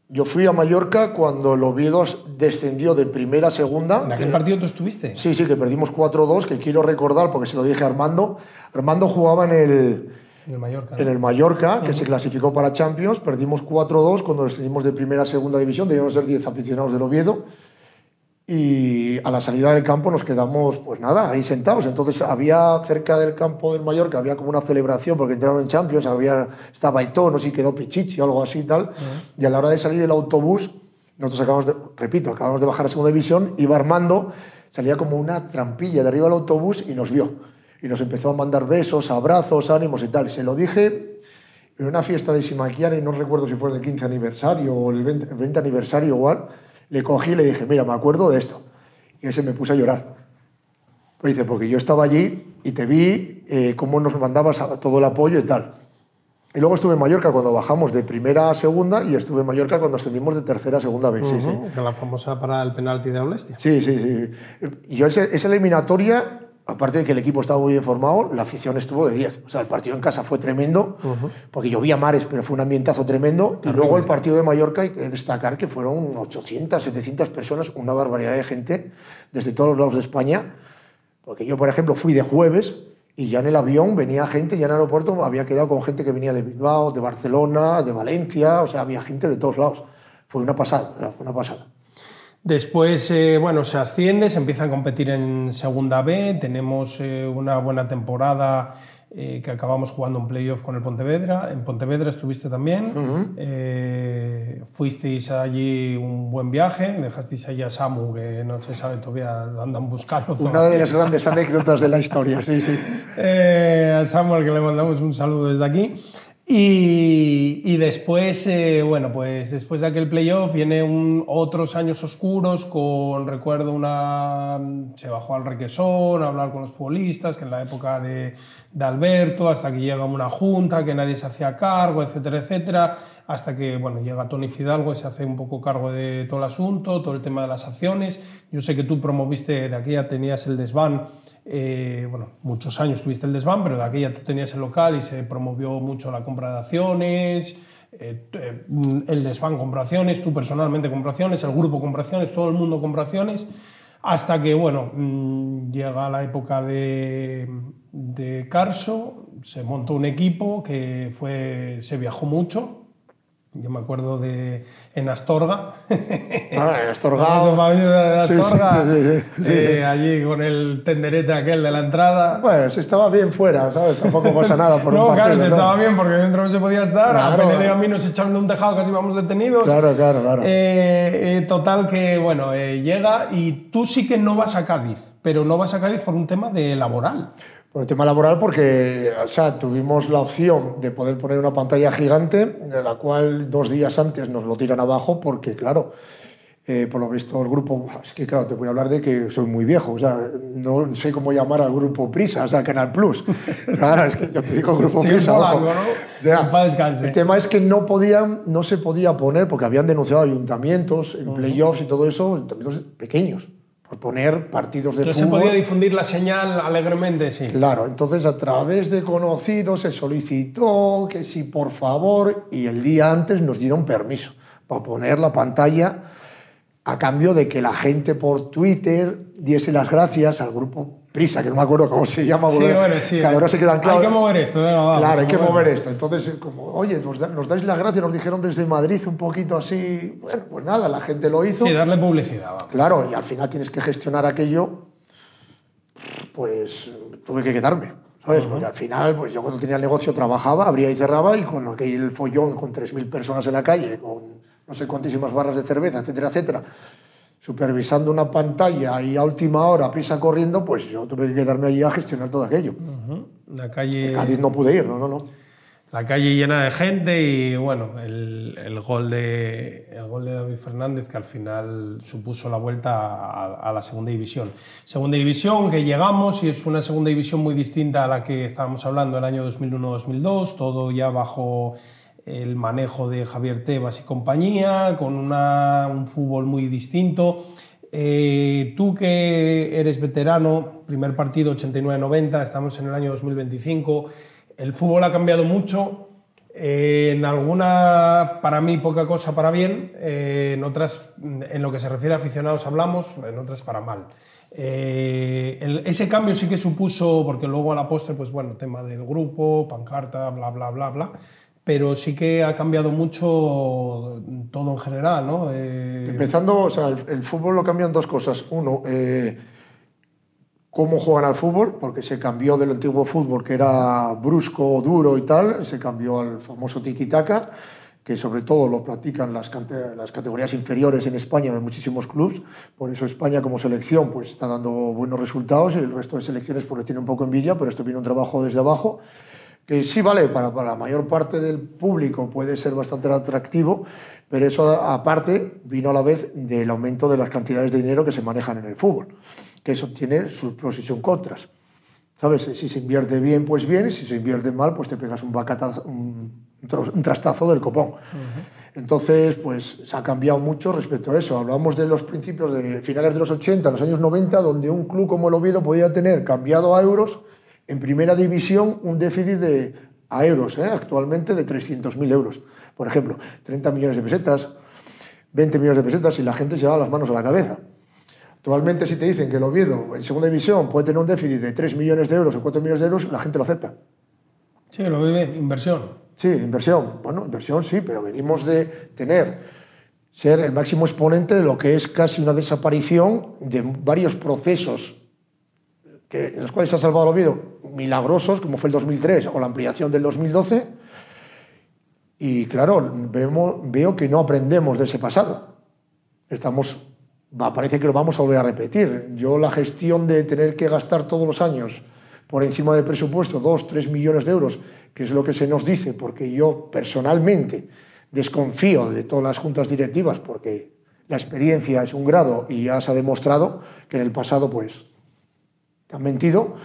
Yo fui a Mallorca cuando el Oviedo descendió de primera a segunda. ¿En aquel partido tú estuviste? Sí, sí, que perdimos 4-2, que quiero recordar porque se lo dije a Armando. Armando jugaba en el Mallorca, ¿no? En el Mallorca, que se clasificó para Champions. Perdimos 4-2 cuando descendimos de primera a segunda división. Debíamos ser 10 aficionados del Oviedo. Y a la salida del campo nos quedamos, pues nada, ahí sentados. Entonces había cerca del campo del Mallorca, había como una celebración porque entraron en Champions, estaba Aitón, no sé si quedó Pichichi o algo así y tal. Y a la hora de salir el autobús, nosotros acabamos de bajar a segunda división, iba Armando, salía como una trampilla de arriba del autobús y nos vio. Y nos empezó a mandar besos, abrazos, ánimos y tal. Se lo dije en una fiesta de Simaquiana y no recuerdo si fue el 15 aniversario o el 20 aniversario igual. Le cogí y le dije, mira, me acuerdo de esto. Y él se me puso a llorar. Pues dice, porque yo estaba allí y te vi cómo nos mandabas todo el apoyo y tal. Y luego estuve en Mallorca cuando bajamos de primera a segunda y estuve en Mallorca cuando ascendimos de tercera a segunda vez. Sí, sí. Que la famosa para el penalti de Aulestia. Sí, sí, sí. Y yo esa eliminatoria, aparte de que el equipo estaba muy bien formado, la afición estuvo de 10. O sea, el partido en casa fue tremendo, porque llovía mares, pero fue un ambientazo tremendo. Terrible. Y luego el partido de Mallorca, hay que destacar que fueron 800, 700 personas, una barbaridad de gente desde todos los lados de España. Porque yo, por ejemplo, fui de jueves y ya en el avión venía gente, ya en el aeropuerto había quedado con gente que venía de Bilbao, de Barcelona, de Valencia, o sea, había gente de todos lados. Fue una pasada, fue una pasada. Después, bueno, se asciende, se empieza a competir en Segunda B, tenemos una buena temporada que acabamos jugando un playoff con el Pontevedra. En Pontevedra estuviste también, fuisteis allí un buen viaje, dejasteis allí a Samu, que no se sabe todavía, andan buscando. Una de las grandes anécdotas de la historia, sí, sí. A Samu, al que le mandamos un saludo desde aquí. Y después, bueno, pues después de aquel playoff vienen otros años oscuros con, recuerdo, se bajó al Requesón a hablar con los futbolistas, que en la época de Alberto, hasta que llega una junta, que nadie se hacía cargo, etcétera, etcétera, hasta que, bueno, llega Toni Fidalgo y se hace un poco cargo de todo el asunto, todo el tema de las acciones. Yo sé que tú promoviste, de aquella tenías el desván, bueno, muchos años tuviste el desván, pero de aquella tú tenías el local y se promovió mucho la compra de acciones, el desván compró acciones, tú personalmente compró acciones, el grupo compró acciones, todo el mundo compró acciones, hasta que, bueno, llega la época de Carso, se montó un equipo que se viajó mucho. Yo me acuerdo en Astorga. En Astorga. Sí. Allí con el tenderete aquel de la entrada. Bueno, se estaba bien fuera, ¿sabes? Tampoco pasa nada por un partido. Claro, se estaba bien porque dentro no se podía estar. Claro. A Penede y a mí nos echaban de un tejado, casi íbamos detenidos. Claro. Total que, bueno, llega y tú sí que no vas a Cádiz, pero no vas a Cádiz por un tema laboral. Por el tema laboral, porque o sea, tuvimos la opción de poder poner una pantalla gigante, de la cual 2 días antes nos lo tiran abajo, porque, claro, por lo visto el grupo, es que, claro, te voy a hablar de que soy muy viejo, o sea, no sé cómo llamar al grupo Prisa, o sea, Canal Plus. Claro, es que yo te digo grupo Prisa, Polanco, ojo. ¿no? Ya, el tema es que no se podía poner, porque habían denunciado ayuntamientos en playoffs y todo eso, ayuntamientos pequeños. Poner partidos de fútbol. Se podía difundir la señal alegremente, sí. Claro, entonces a través de conocidos se solicitó que sí, por favor, y el día antes nos dieron permiso para poner la pantalla a cambio de que la gente por Twitter diese las gracias al grupo Prisa, que no me acuerdo cómo se llama, sí, bueno, sí, que ahora se quedan claros. Hay que mover esto, vamos, claro, hay que mover esto. Entonces, como, oye, nos dais las gracias, nos dijeron desde Madrid un poquito así, bueno, pues nada, la gente lo hizo. Sí, darle publicidad. Vamos. Claro, y al final tienes que gestionar aquello, pues tuve que quedarme, ¿sabes? Porque al final, pues yo cuando tenía el negocio trabajaba, abría y cerraba, y con aquel follón, con 3.000 personas en la calle, con no sé cuantísimas barras de cerveza, etcétera, etcétera, supervisando una pantalla y a última hora, prisa corriendo, pues yo tuve que quedarme allí a gestionar todo aquello. La calle... En Cádiz no pude ir, no. la calle llena de gente y bueno, el gol de David Fernández que al final supuso la vuelta a la segunda división. Segunda división que llegamos y es una segunda división muy distinta a la que estábamos hablando el año 2001-2002, todo ya bajo el manejo de Javier Tebas y compañía, con un fútbol muy distinto. Tú que eres veterano, primer partido 89-90, estamos en el año 2025, el fútbol ha cambiado mucho, en alguna, para mí, poca cosa para bien, en otras, en lo que se refiere a aficionados hablamos, en otras para mal. Ese cambio sí que supuso, porque luego a la postre, pues bueno, tema del grupo, pancarta, bla, bla, bla, bla, pero sí que ha cambiado mucho todo en general, ¿no? Empezando, o sea, el fútbol lo cambian dos cosas. Uno, cómo juegan al fútbol, porque se cambió del antiguo fútbol que era brusco, duro y tal, se cambió al famoso tiki-taka, que sobre todo lo practican las categorías inferiores en España de muchísimos clubes. Por eso España como selección pues está dando buenos resultados y el resto de selecciones pues le tiene un poco envidia, pero esto viene un trabajo desde abajo que sí vale para la mayor parte del público, puede ser bastante atractivo, pero eso aparte vino a la vez del aumento de las cantidades de dinero que se manejan en el fútbol, que eso tiene sus pros y sus contras. ¿Sabes? Si se invierte bien, pues bien, y si se invierte mal, pues te pegas un trastazo del copón. Entonces, pues se ha cambiado mucho respecto a eso. Hablamos de los principios de finales de los 80, los años 90, donde un club como el Oviedo podía tener, cambiado a euros, en primera división un déficit a euros, actualmente de 300.000 euros. Por ejemplo, 30 millones de pesetas, 20 millones de pesetas y la gente se lleva las manos a la cabeza. Actualmente si te dicen que el Oviedo en segunda división puede tener un déficit de 3 millones de euros o 4 millones de euros, la gente lo acepta. Sí, lo ve bien, inversión. Sí, inversión. Bueno, inversión sí, pero venimos de ser el máximo exponente de lo que es casi una desaparición de varios procesos en los cuales se ha salvado el Oviedo, milagrosos, como fue el 2003 o la ampliación del 2012, y claro, veo que no aprendemos de ese pasado. Parece que lo vamos a volver a repetir. Yo la gestión de tener que gastar todos los años por encima del presupuesto 2-3 millones de euros, que es lo que se nos dice, porque yo personalmente desconfío de todas las juntas directivas, porque la experiencia es un grado y ya se ha demostrado que en el pasado pues han mentido.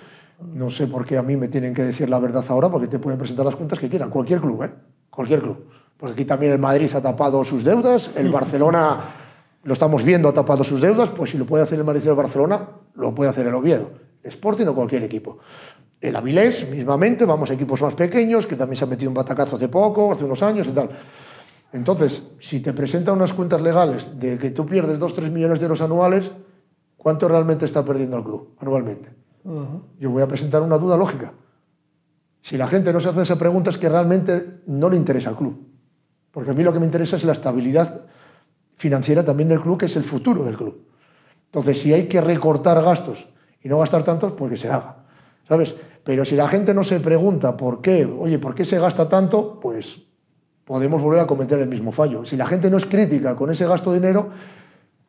No sé por qué a mí me tienen que decir la verdad ahora, porque te pueden presentar las cuentas que quieran, cualquier club, cualquier club. Porque aquí también el Madrid ha tapado sus deudas, el Barcelona, lo estamos viendo, ha tapado sus deudas, pues si lo puede hacer el Madrid y el Barcelona, lo puede hacer el Oviedo, el Sporting o cualquier equipo. El Avilés, mismamente, vamos a equipos más pequeños, que también se han metido un batacazo hace poco, hace unos años y tal. Entonces, si te presentan unas cuentas legales de que tú pierdes 2-3 millones de euros anuales, ¿cuánto realmente está perdiendo el club anualmente? Yo voy a presentar una duda lógica. Si la gente no se hace esa pregunta es que realmente no le interesa al club. Porque a mí lo que me interesa es la estabilidad financiera también del club, que es el futuro del club. Entonces, si hay que recortar gastos y no gastar tantos, pues que se haga, ¿sabes? Pero si la gente no se pregunta por qué, oye, ¿por qué se gasta tanto? Pues podemos volver a cometer el mismo fallo. Si la gente no es crítica con ese gasto de dinero,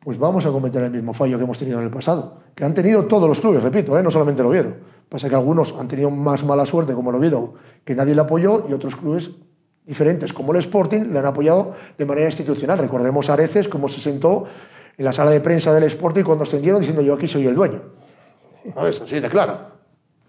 pues vamos a cometer el mismo fallo que hemos tenido en el pasado, que han tenido todos los clubes, repito, no solamente el Oviedo. Pasa que algunos han tenido más mala suerte, como el Oviedo, que nadie le apoyó, y otros clubes diferentes, como el Sporting, le han apoyado de manera institucional. Recordemos a Areces cómo se sentó en la sala de prensa del Sporting cuando ascendieron diciendo yo aquí soy el dueño. ¿Sabes? Así de claro.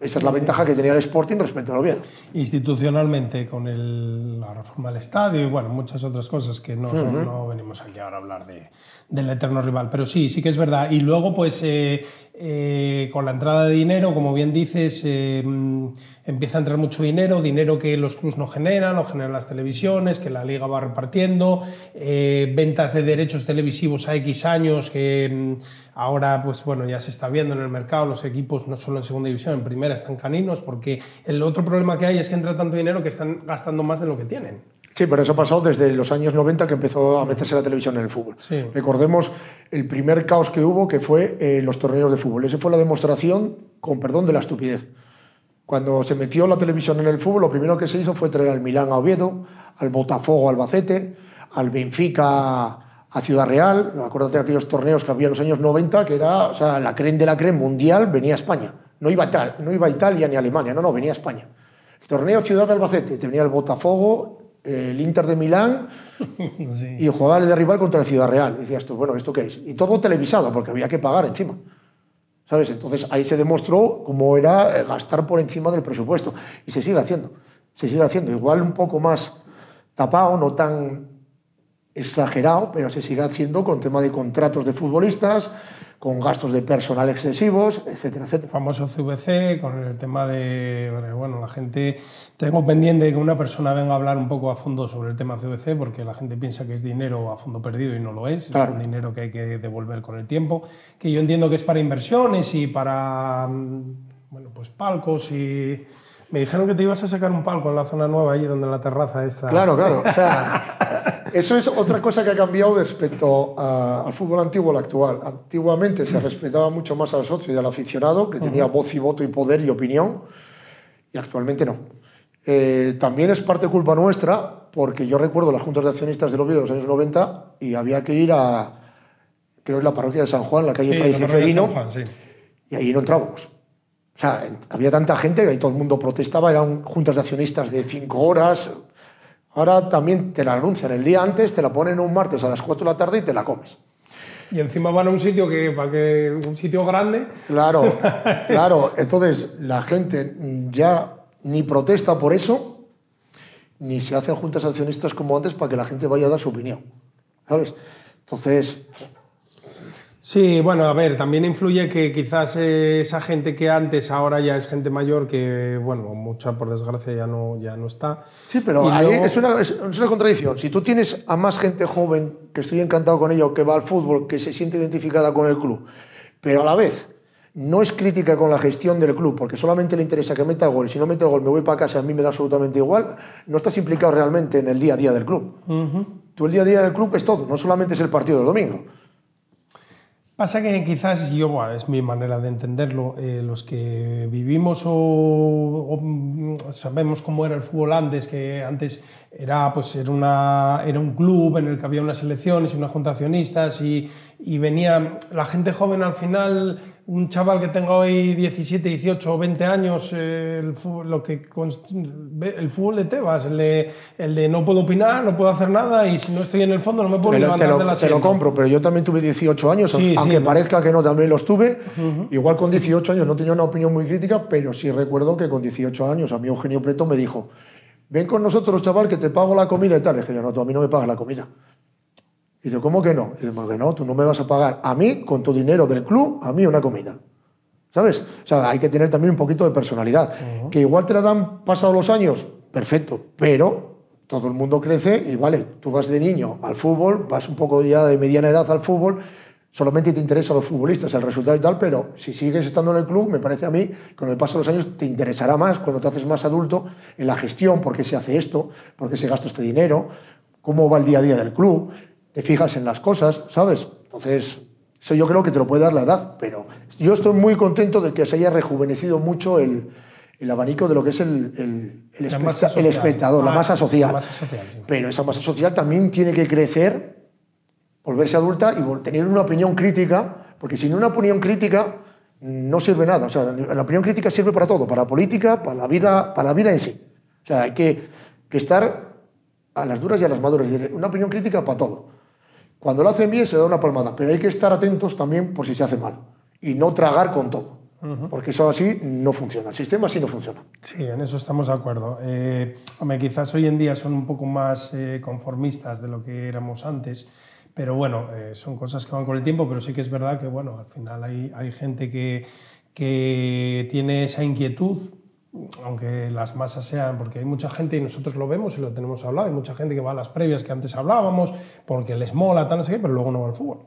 Esa es la ventaja que tenía el Sporting respecto al Oviedo. Institucionalmente, con la reforma del estadio y bueno, muchas otras cosas que no venimos aquí ahora a hablar del eterno rival. Pero sí que es verdad. Y luego, pues, con la entrada de dinero, como bien dices, empieza a entrar mucho dinero que los clubs no generan las televisiones, que la liga va repartiendo, ventas de derechos televisivos a X años que ahora, pues bueno, ya se está viendo en el mercado, los equipos no solo en segunda división, en primera están caninos, porque el otro problema que hay es que entra tanto dinero que están gastando más de lo que tienen. Sí, pero eso ha pasado desde los años 90 que empezó a meterse la televisión en el fútbol. Sí. Recordemos el primer caos que hubo, que fue los torneos de fútbol. Esa fue la demostración, con perdón, de la estupidez. Cuando se metió la televisión en el fútbol, lo primero que se hizo fue traer al Milán a Oviedo, al Botafogo a Albacete, al Benfica a Ciudad Real. Acuérdate de aquellos torneos que había en los años 90, que era, o sea, la creme de la creme mundial venía a España. No iba a Italia ni a Alemania, no, venía a España. El torneo Ciudad de Albacete, tenía el Botafogo, el Inter de Milán Sí. y jugaba el de rival contra el Ciudad Real. Y decías tú, bueno, ¿esto qué es? Y todo televisado, porque había que pagar encima. ¿Sabes? Entonces ahí se demostró cómo era gastar por encima del presupuesto. Y se sigue haciendo. Se sigue haciendo. Igual un poco más tapado, no tan exagerado, pero se sigue haciendo con tema de contratos de futbolistas, con gastos de personal excesivos, etcétera, etcétera. Famoso CVC, con el tema de, bueno, la gente, tengo pendiente que una persona venga a hablar un poco a fondo sobre el tema CVC, porque la gente piensa que es dinero a fondo perdido y no lo es, Claro. Es un dinero que hay que devolver con el tiempo, que yo entiendo que es para inversiones y para, bueno, pues palcos y... Me dijeron que te ibas a sacar un palco en la zona nueva, allí donde la terraza está. Claro, claro. O sea, eso es otra cosa que ha cambiado respecto al fútbol antiguo al actual. Antiguamente se respetaba mucho más al socio y al aficionado, que tenía voz y voto y poder y opinión, y actualmente no. También es parte culpa nuestra, porque yo recuerdo las juntas de accionistas del Oviedo de los años 90 y había que ir a, creo que es la parroquia de San Juan, la calle Fray la parroquia de Ceferino, San Juan, sí. y ahí no entrábamos. O sea, había tanta gente que ahí todo el mundo protestaba, eran juntas de accionistas de 5 horas. Ahora también te la anuncian el día antes, te la ponen un martes a las 4 de la tarde y te la comes. Y encima van a un sitio un sitio grande. Claro, claro. Entonces la gente ya ni protesta por eso, ni se hacen juntas accionistas como antes para que la gente vaya a dar su opinión, ¿sabes? Entonces... Sí, bueno, a ver, también influye que quizás esa gente que antes ahora ya es gente mayor que, bueno, mucha por desgracia ya no está. Sí, pero Y ahí luego... es una contradicción. Si tú tienes a más gente joven, que estoy encantado con ello, que va al fútbol, que se siente identificada con el club, pero a la vez no es crítica con la gestión del club, porque solamente le interesa que meta gol, si no mete gol me voy para casa, a mí me da absolutamente igual, no estás implicado realmente en el día a día del club. Tú el día a día del club es todo, no solamente es el partido del domingo. Pasa que quizás yo, bueno, es mi manera de entenderlo, los que vivimos o sabemos cómo era el fútbol antes, que antes era un club en el que había unas elecciones y unas junta de accionistas y venía la gente joven al final, un chaval que tenga hoy 17, 18 o 20 años, el fútbol de Tebas, el de no puedo opinar, no puedo hacer nada y si no estoy en el fondo no me puedo levantar de la silla. Te lo compro, pero yo también tuve 18 años, sí, aunque sí, parezca que no, también los tuve. Igual con 18 años no tenía una opinión muy crítica, pero sí recuerdo que con 18 años a mí Eugenio Preto me dijo: ven con nosotros, chaval, que te pago la comida y tal. Le dije yo: no, tú a mí no me pagas la comida. Y yo: ¿cómo que no? Y dice: porque no, tú no me vas a pagar a mí, con tu dinero del club, a mí una comida. ¿Sabes? O sea, hay que tener también un poquito de personalidad. Que igual te la dan pasados los años, perfecto, pero todo el mundo crece y vale, tú vas de niño al fútbol, vas un poco ya de mediana edad al fútbol, solamente te interesan los futbolistas, el resultado y tal, pero si sigues estando en el club, me parece a mí, con el paso de los años te interesará más cuando te haces más adulto en la gestión, por qué se hace esto, por qué se gasta este dinero, cómo va el día a día del club, te fijas en las cosas, ¿sabes? Entonces, eso yo creo que te lo puede dar la edad, pero yo estoy muy contento de que se haya rejuvenecido mucho el abanico de lo que es el espectador, la masa social. La masa social, sí. Pero esa masa social también tiene que crecer, volverse adulta y tener una opinión crítica, porque sin una opinión crítica no sirve nada. O sea, la opinión crítica sirve para todo, para la política, para la vida en sí. O sea, hay que estar a las duras y a las maduras. Una opinión crítica para todo. Cuando lo hacen bien se da una palmada, pero hay que estar atentos también por si se hace mal y no tragar con todo, porque eso así no funciona, el sistema así no funciona. Sí, en eso estamos de acuerdo. Hombre, quizás hoy en día son un poco más conformistas de lo que éramos antes, pero bueno, son cosas que van con el tiempo, pero sí que es verdad que bueno, al final hay gente que tiene esa inquietud, aunque las masas sean, porque hay mucha gente, y nosotros lo vemos y lo tenemos hablado, hay mucha gente que va a las previas que antes hablábamos, porque les mola, tal, no sé qué, pero luego no va al fútbol.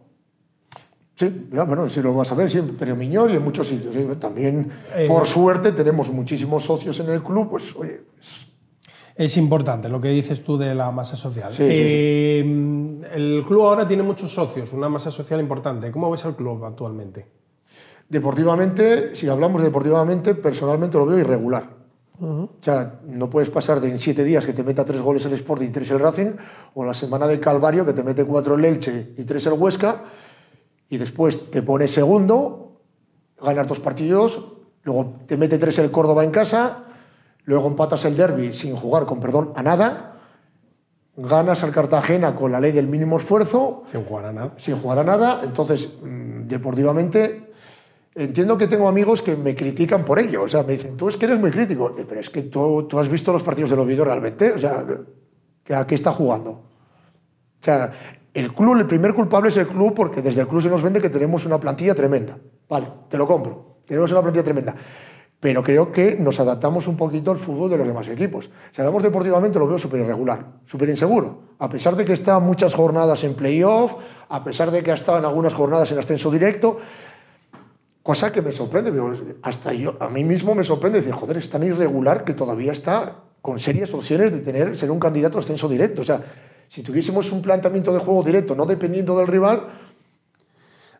Sí, ya, bueno, sí lo vas a ver siempre, pero Miñor y en muchos sitios. ¿Sí? También, por suerte, tenemos muchísimos socios en el club, pues oye... Es importante lo que dices tú de la masa social. Sí, sí. El club ahora tiene muchos socios, una masa social importante. ¿Cómo ves al club actualmente? Deportivamente, si hablamos deportivamente, personalmente lo veo irregular. O sea, no puedes pasar de en 7 días que te meta 3 goles el Sporting y 3 el Racing, o la semana de Calvario que te mete 4 el Elche y 3 el Huesca, y después te pones segundo, ganas 2 partidos, luego te mete 3 el Córdoba en casa, luego empatas el derbi sin jugar, con perdón, a nada, ganas al Cartagena con la ley del mínimo esfuerzo. Sin jugar a nada. Sin jugar a nada, entonces, deportivamente, entiendo que tengo amigos que me critican por ello, o sea, me dicen, tú es que eres muy crítico, pero es que tú has visto los partidos del Oviedo realmente, o sea, ¿a qué está jugando? O sea, el club, el primer culpable es el club, porque desde el club se nos vende que tenemos una plantilla tremenda. Vale, te lo compro, tenemos una plantilla tremenda. Pero creo que nos adaptamos un poquito al fútbol de los demás equipos. Si hablamos deportivamente, lo veo súper irregular, súper inseguro. A pesar de que está muchas jornadas en playoff, a pesar de que ha estado en algunas jornadas en ascenso directo, cosa que me sorprende. Hasta yo, a mí mismo me sorprende decir, joder, es tan irregular que todavía está con serias opciones de ser un candidato a ascenso directo. O sea, si tuviésemos un planteamiento de juego directo, no dependiendo del rival...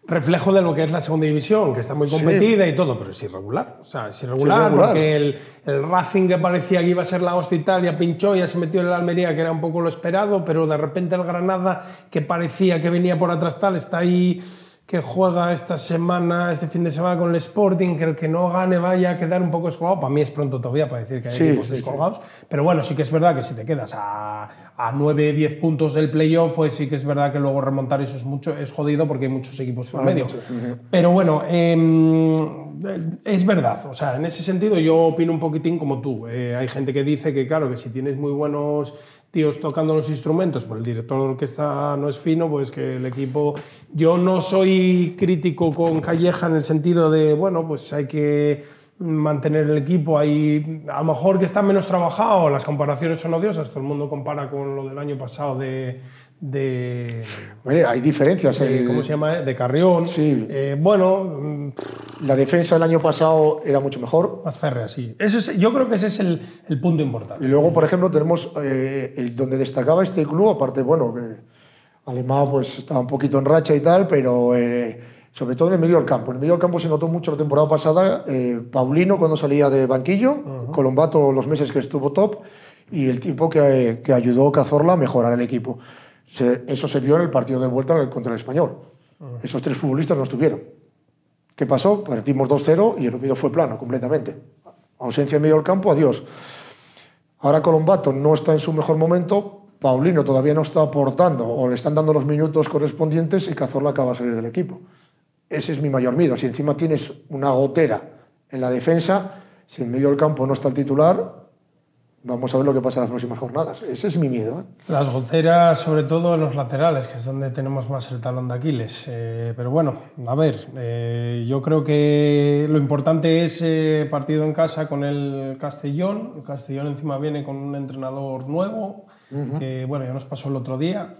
Reflejo de lo que es la segunda división, que está muy competida y todo, pero es irregular. O sea, es irregular porque el Racing, que parecía que iba a ser la hostia y tal, ya pinchó, ya se metió en la Almería, que era un poco lo esperado, pero de repente el Granada, que parecía que venía por atrás tal, está ahí, que juega este fin de semana con el Sporting, que el que no gane vaya a quedar un poco descolgado. Para mí es pronto todavía para decir que hay equipos descolgados, pero bueno, sí que es verdad que si te quedas a 9-10 puntos del playoff, pues sí que es verdad que luego remontar eso es jodido porque hay muchos equipos por medio. Pero bueno, es verdad, o sea, en ese sentido yo opino un poquitín como tú. Hay gente que dice que claro, que si tienes muy buenos tíos tocando los instrumentos, pero el director de orquesta no es fino, pues que el equipo... Yo no soy crítico con Calleja en el sentido de, bueno, pues hay que mantener el equipo ahí, a lo mejor que está menos trabajado, las comparaciones son odiosas, todo el mundo compara con lo del año pasado Bueno, hay diferencias. ¿Cómo se llama? De Carrión. Sí. Bueno... La defensa del año pasado era mucho mejor. Más férrea, sí. Yo creo que ese es el punto importante. Y luego, por ejemplo, tenemos donde destacaba este club, aparte, bueno, que Alemán pues estaba un poquito en racha y tal, pero sobre todo en el medio del campo. En el medio del campo se notó mucho la temporada pasada, Paulino cuando salía de banquillo, Colombato los meses que estuvo top, y el tiempo que ayudó Cazorla a mejorar el equipo. Eso se vio en el partido de vuelta contra el Español. Esos tres futbolistas no estuvieron. ¿Qué pasó? Perdimos 2-0 y el Oviedo fue plano completamente. Ausencia en medio del campo, adiós. Ahora Colombato no está en su mejor momento, Paulino todavía no está aportando o le están dando los minutos correspondientes y Cazorla acaba de salir del equipo. Ese es mi mayor miedo. Si encima tienes una gotera en la defensa, si en medio del campo no está el titular, vamos a ver lo que pasa en las próximas jornadas. Ese es mi miedo, ¿eh? Las goteras, sobre todo en los laterales, que es donde tenemos más el talón de Aquiles. Pero bueno, a ver, yo creo que lo importante es partido en casa con el Castellón. El Castellón encima viene con un entrenador nuevo, que bueno, ya nos pasó el otro día.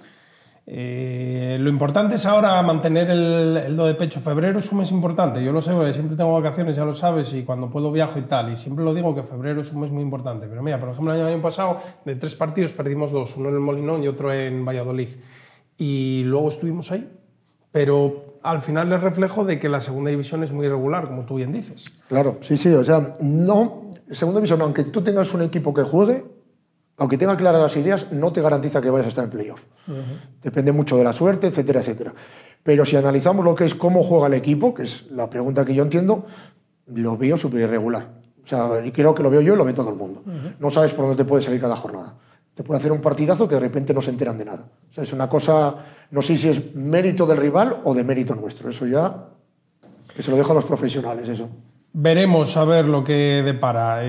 Lo importante es ahora mantener el do de pecho. Febrero es un mes importante, yo lo sé, porque siempre tengo vacaciones, ya lo sabes, y cuando puedo viajo y tal, y siempre lo digo que febrero es un mes muy importante. Pero mira, por ejemplo, el año pasado de 3 partidos perdimos 2, uno en el Molinón y otro en Valladolid, y luego estuvimos ahí, pero al final es reflejo de que la segunda división es muy irregular, como tú bien dices. Claro, sí, o sea, no, segunda división, aunque tú tengas un equipo que juegue, aunque tenga claras las ideas, no te garantiza que vayas a estar en playoff. Depende mucho de la suerte, etcétera, etcétera. Pero si analizamos lo que es cómo juega el equipo, que es la pregunta que yo entiendo, lo veo súper irregular. O sea, y creo que lo veo yo y lo ve todo el mundo. No sabes por dónde te puede salir cada jornada. Te puede hacer un partidazo que de repente no se enteran de nada. O sea, es una cosa, no sé si es mérito del rival o de mérito nuestro. Eso ya, que se lo dejo a los profesionales, eso. Veremos a ver lo que depara.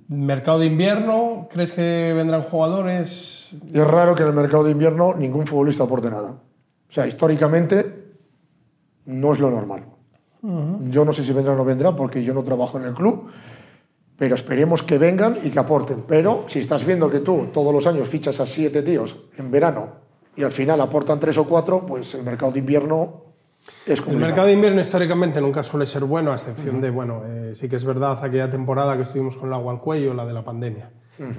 Mercado de invierno, ¿crees que vendrán jugadores? Es raro que en el mercado de invierno ningún futbolista aporte nada. O sea, históricamente no es lo normal. Yo no sé si vendrá o no vendrá porque yo no trabajo en el club, pero esperemos que vengan y que aporten. Pero si estás viendo que tú todos los años fichas a 7 tíos en verano y al final aportan 3 o 4, pues el mercado de invierno... El mercado de invierno históricamente nunca suele ser bueno, a excepción de, bueno, sí que es verdad aquella temporada que estuvimos con el agua al cuello, la de la pandemia,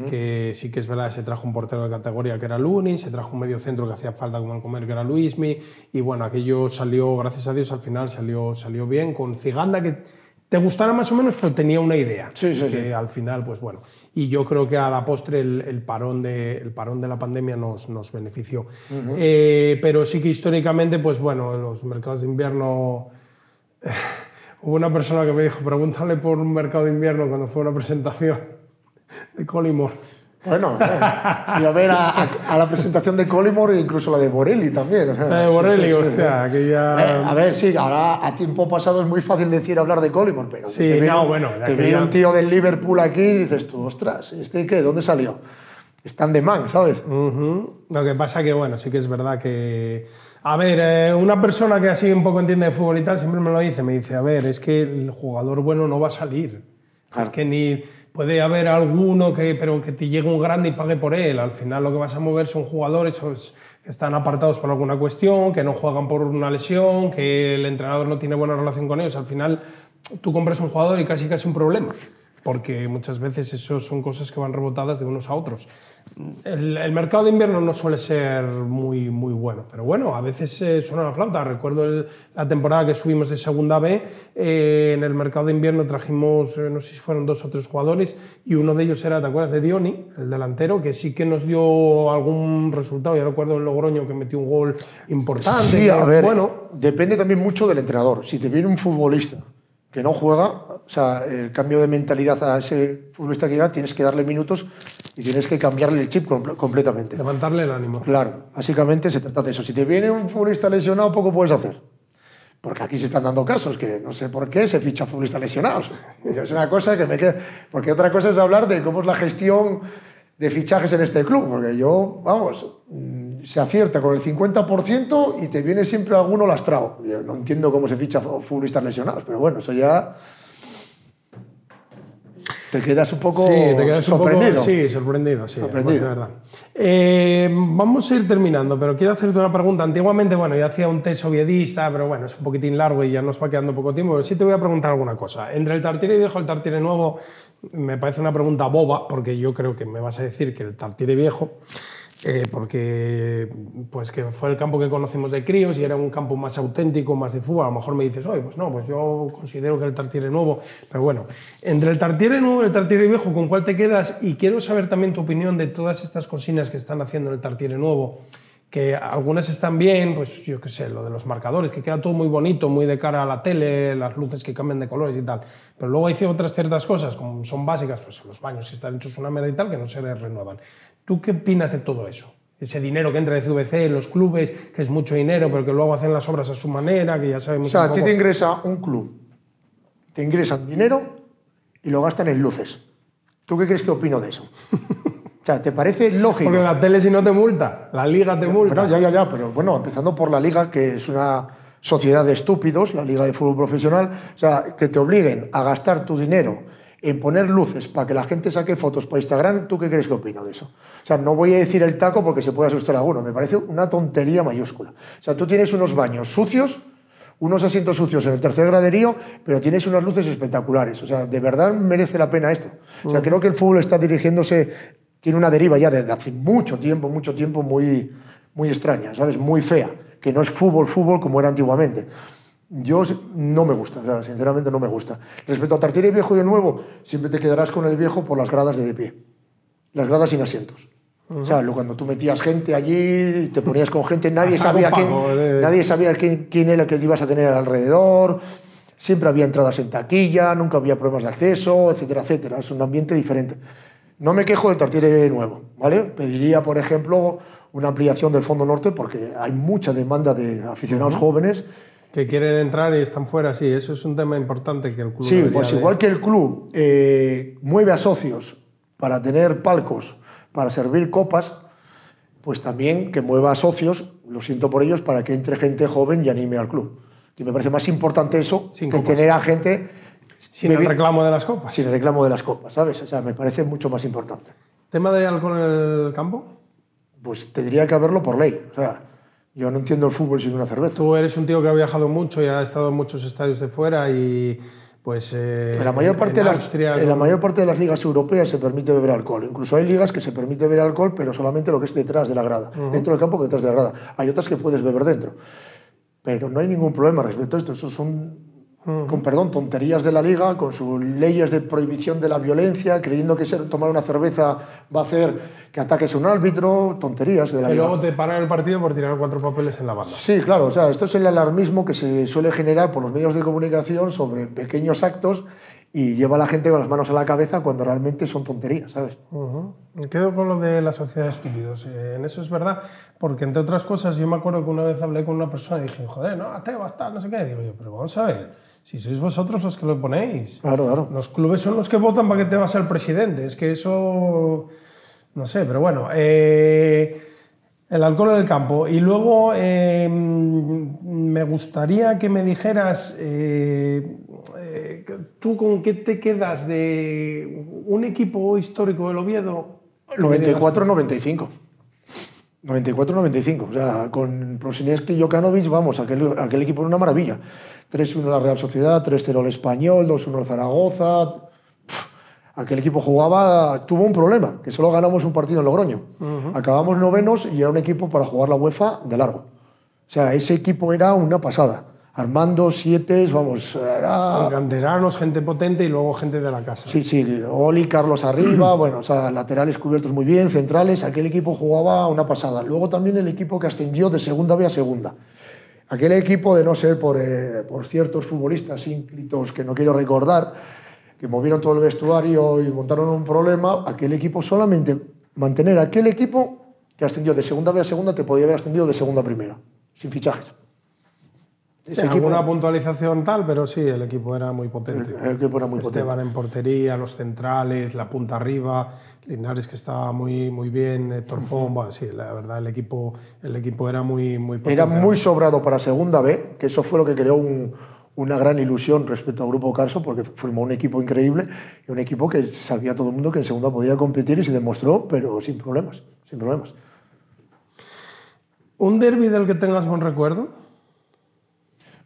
que sí que es verdad, se trajo un portero de categoría que era Lunin, se trajo un medio centro que hacía falta como el comer que era Luismi, y bueno, aquello salió, gracias a Dios, al final salió bien, con Ciganda que te gustara más o menos, pero tenía una idea. Que al final, pues bueno. Y yo creo que a la postre el parón de la pandemia nos benefició. Pero sí que históricamente, pues bueno, los mercados de invierno... Hubo una persona que me dijo, pregúntale por un mercado de invierno cuando fue una presentación. De Collymore. Bueno, fui a ver a la presentación de Collymore e incluso la de Borelli también. O sea, La de Borelli, hostia, que ya... A ver, sí, ahora a tiempo pasado es muy fácil decir hablar de Collymore, pero Sí, te viene, bueno, te viene un tío del Liverpool aquí y dices tú, ostras, ¿este qué? ¿Dónde salió? Están de man, ¿sabes? Lo que pasa que, bueno, sí que es verdad que... A ver, una persona que así un poco entiende de fútbol y tal siempre me lo dice, me dice, a ver, es que el jugador bueno no va a salir. Claro. Es que ni... Puede haber alguno pero que te llegue un grande y pague por él. Al final lo que vas a mover son jugadores pues, que están apartados por alguna cuestión, que no juegan por una lesión, que el entrenador no tiene buena relación con ellos. Al final tú compras un jugador y casi un problema, porque muchas veces eso son cosas que van rebotadas de unos a otros. El mercado de invierno no suele ser muy bueno, pero bueno, a veces suena la flauta. Recuerdo la temporada que subimos de Segunda B, en el mercado de invierno trajimos, no sé si fueron 2 o 3 jugadores, y uno de ellos era, ¿te acuerdas de Dioni, el delantero, que sí que nos dio algún resultado? Yo recuerdo en Logroño que metió un gol importante. Sí, a ver, bueno, depende también mucho del entrenador. Si te viene un futbolista que no juega, o sea, el cambio de mentalidad a ese futbolista que llega, tienes que darle minutos y tienes que cambiarle el chip completamente. Levantarle el ánimo. Claro, básicamente se trata de eso. Si te viene un futbolista lesionado, poco puedes hacer. Porque aquí se están dando casos que no sé por qué se ficha futbolistas lesionados. Es una cosa que me queda... Porque otra cosa es hablar de cómo es la gestión de fichajes en este club. Porque yo, vamos, se acierta con el 50% y te viene siempre alguno lastrado. Yo no entiendo cómo se ficha futbolistas lesionados, pero bueno, eso ya... Te quedas un poco sorprendido. Sí, sorprendido, sí, sorprendido. De verdad. Vamos a ir terminando, pero quiero hacerte una pregunta. Antiguamente, bueno, yo hacía un test oviedista, pero bueno, es un poquitín largo y ya nos va quedando poco tiempo, pero sí te voy a preguntar alguna cosa. Entre el Tartiere viejo y el Tartiere nuevo, me parece una pregunta boba, porque yo creo que me vas a decir que el Tartiere viejo, porque pues que fue el campo que conocimos de críos y era un campo más auténtico, más de fútbol. A lo mejor me dices, oye, pues no, pues yo considero que el Tartiere nuevo, pero bueno, entre el Tartiere nuevo y el Tartiere viejo, ¿con cuál te quedas? Y quiero saber también tu opinión de todas estas cocinas que están haciendo en el Tartiere nuevo, que algunas están bien, pues yo qué sé, lo de los marcadores, que queda todo muy bonito, muy de cara a la tele, las luces que cambian de colores y tal, pero luego hay otras ciertas cosas, como son básicas, pues los baños están hechos una mierda y tal, que no se les renuevan. ¿Tú qué opinas de todo eso? Ese dinero que entra de CVC en los clubes, que es mucho dinero, pero que luego hacen las obras a su manera, que ya sabemos... O sea, a ti te ingresa un club, te ingresan dinero y lo gastan en luces. ¿Tú qué crees que opino de eso? O sea, ¿te parece lógico? Porque la tele si no te multa, la Liga te multa. Bueno, ya, pero bueno, empezando por la Liga, que es una sociedad de estúpidos, la Liga de Fútbol Profesional, o sea, que te obliguen a gastar tu dinero en poner luces para que la gente saque fotos para Instagram, ¿tú qué crees que opino de eso? O sea, no voy a decir el taco porque se puede asustar a alguno, me parece una tontería mayúscula. O sea, tú tienes unos baños sucios, unos asientos sucios en el tercer graderío, pero tienes unas luces espectaculares. O sea, de verdad merece la pena esto. O sea, creo que el fútbol está dirigiéndose, tiene una deriva ya desde hace mucho tiempo muy extraña, ¿sabes? Muy fea, que no es fútbol como era antiguamente. Yo no me gusta, o sea, sinceramente no me gusta. Respecto a Tartiere viejo y el nuevo, siempre te quedarás con el viejo por las gradas de pie. Las gradas sin asientos. O sea, cuando tú metías gente allí, te ponías con gente, nadie sabía quién era el que ibas a tener alrededor, siempre había entradas en taquilla, nunca había problemas de acceso, etcétera, etcétera. Es un ambiente diferente. No me quejo del Tartiere nuevo, ¿vale? Pediría, por ejemplo, una ampliación del Fondo Norte porque hay mucha demanda de aficionados jóvenes que quieren entrar y están fuera, sí, eso es un tema importante que el club... Sí, pues igual que el club mueve a socios para tener palcos, para servir copas, pues también que mueva a socios, lo siento por ellos, para que entre gente joven y anime al club. Y me parece más importante eso que tener a gente... Sin el reclamo de las copas. Sin el reclamo de las copas, ¿sabes? O sea, me parece mucho más importante. ¿Tema de alcohol en el campo? Pues tendría que haberlo por ley, o sea... Yo no entiendo el fútbol sin una cerveza. Tú eres un tío que ha viajado mucho y ha estado en muchos estadios de fuera y pues... en la mayor parte de las ligas europeas se permite beber alcohol. Incluso hay ligas que se permite beber alcohol, pero solamente lo que es detrás de la grada. Dentro del campo que detrás de la grada. Hay otras que puedes beber dentro. Pero no hay ningún problema respecto a esto. Estos son, con perdón, tonterías de la liga, con sus leyes de prohibición de la violencia, creyendo que tomar una cerveza va a hacer que ataques a un árbitro, tonterías de la liga. Y luego te paran el partido por tirar 4 papeles en la banda. Sí, claro, o sea, esto es el alarmismo que se suele generar por los medios de comunicación sobre pequeños actos y lleva a la gente con las manos a la cabeza cuando realmente son tonterías, ¿sabes? Me quedo con lo de la sociedad de estúpidos. En eso es verdad, porque entre otras cosas, yo me acuerdo que una vez hablé con una persona y dije, joder, no, Tebas, tal, no sé qué. Digo yo, pero vamos a ver, si sois vosotros los que lo ponéis. Claro, claro. Los clubes son los que votan para que te vas al presidente. Es que eso, no sé, pero bueno. El alcohol en el campo. Y luego me gustaría que me dijeras, ¿tú con qué te quedas de un equipo histórico del Oviedo? 94-95. 94-95. O sea, con Prosinecki y Jokanovic, vamos, aquel equipo era una maravilla. 3-1 la Real Sociedad, 3-0 el Español, 2-1 el Zaragoza. Aquel equipo tuvo un problema, que solo ganamos un partido en Logroño. Acabamos novenos y era un equipo para jugar la UEFA de largo. O sea, ese equipo era una pasada. Armando, Siete, vamos, era... Con canteranos, gente potente y luego gente de la casa. Sí, Oli, Carlos arriba, bueno, o sea, laterales cubiertos muy bien, centrales, aquel equipo jugaba una pasada. Luego también el equipo que ascendió de segunda B a segunda. Aquel equipo, de no ser por ciertos futbolistas ínclitos que no quiero recordar, que movieron todo el vestuario y montaron un problema, aquel equipo, solamente mantener aquel equipo que ascendió de segunda B a segunda, te podía haber ascendido de segunda a primera, sin fichajes. Sí, alguna puntualización tal, pero sí, el equipo era muy potente. El equipo era muy Esteban potente. en portería, los centrales, la punta arriba, Linares que estaba muy bien, Torfón, bueno, sí, la verdad el equipo era muy potente. Era muy sobrado para segunda B, que eso fue lo que creó una gran ilusión respecto al Grupo Carso, porque formó un equipo increíble y un equipo que sabía todo el mundo que en segunda podía competir y se demostró, pero sin problemas. ¿Un derbi del que tengas buen recuerdo?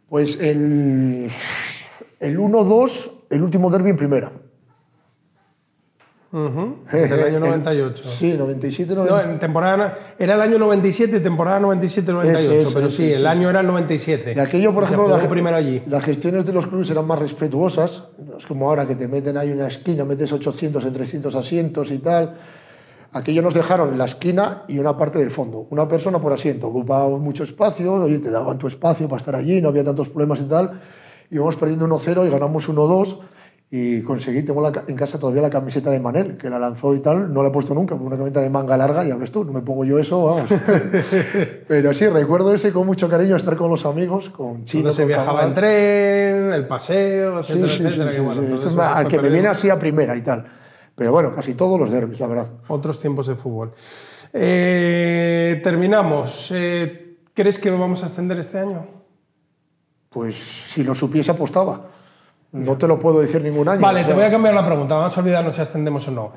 Pues el 1-2, el último derbi en primera. Del año 98. Sí, 97, 98. No, en temporada, era el año 97, temporada 97-98, pero sí, el año era el 97. Y aquello, por ejemplo, primero allí. Las gestiones de los clubes eran más respetuosas, no es como ahora que te meten ahí una esquina, metes 800 en 300 asientos y tal. Aquello nos dejaron la esquina y una parte del fondo, una persona por asiento, ocupaba mucho espacio, oye, te daban tu espacio para estar allí, no había tantos problemas y tal. Íbamos perdiendo 1-0 y ganamos 1-2. Y conseguí, tengo en casa todavía la camiseta de Manel, que la lanzó y tal, no la he puesto nunca, porque una camiseta de manga larga, ya ves tú, no me pongo yo eso, vamos. Pero sí, recuerdo ese con mucho cariño, estar con los amigos, con Chino. Donde se viajaba en tren, el paseo, etcétera, etcétera. Sí, bueno, eso es al que me viene así a primera y tal. Pero bueno, casi todos los derbis, la verdad. Otros tiempos de fútbol. Terminamos. ¿Crees que vamos a ascender este año? Pues si lo supiese apostaba. No te lo puedo decir ningún año. Vale, te voy a cambiar la pregunta. Vamos a olvidarnos si ascendemos o no.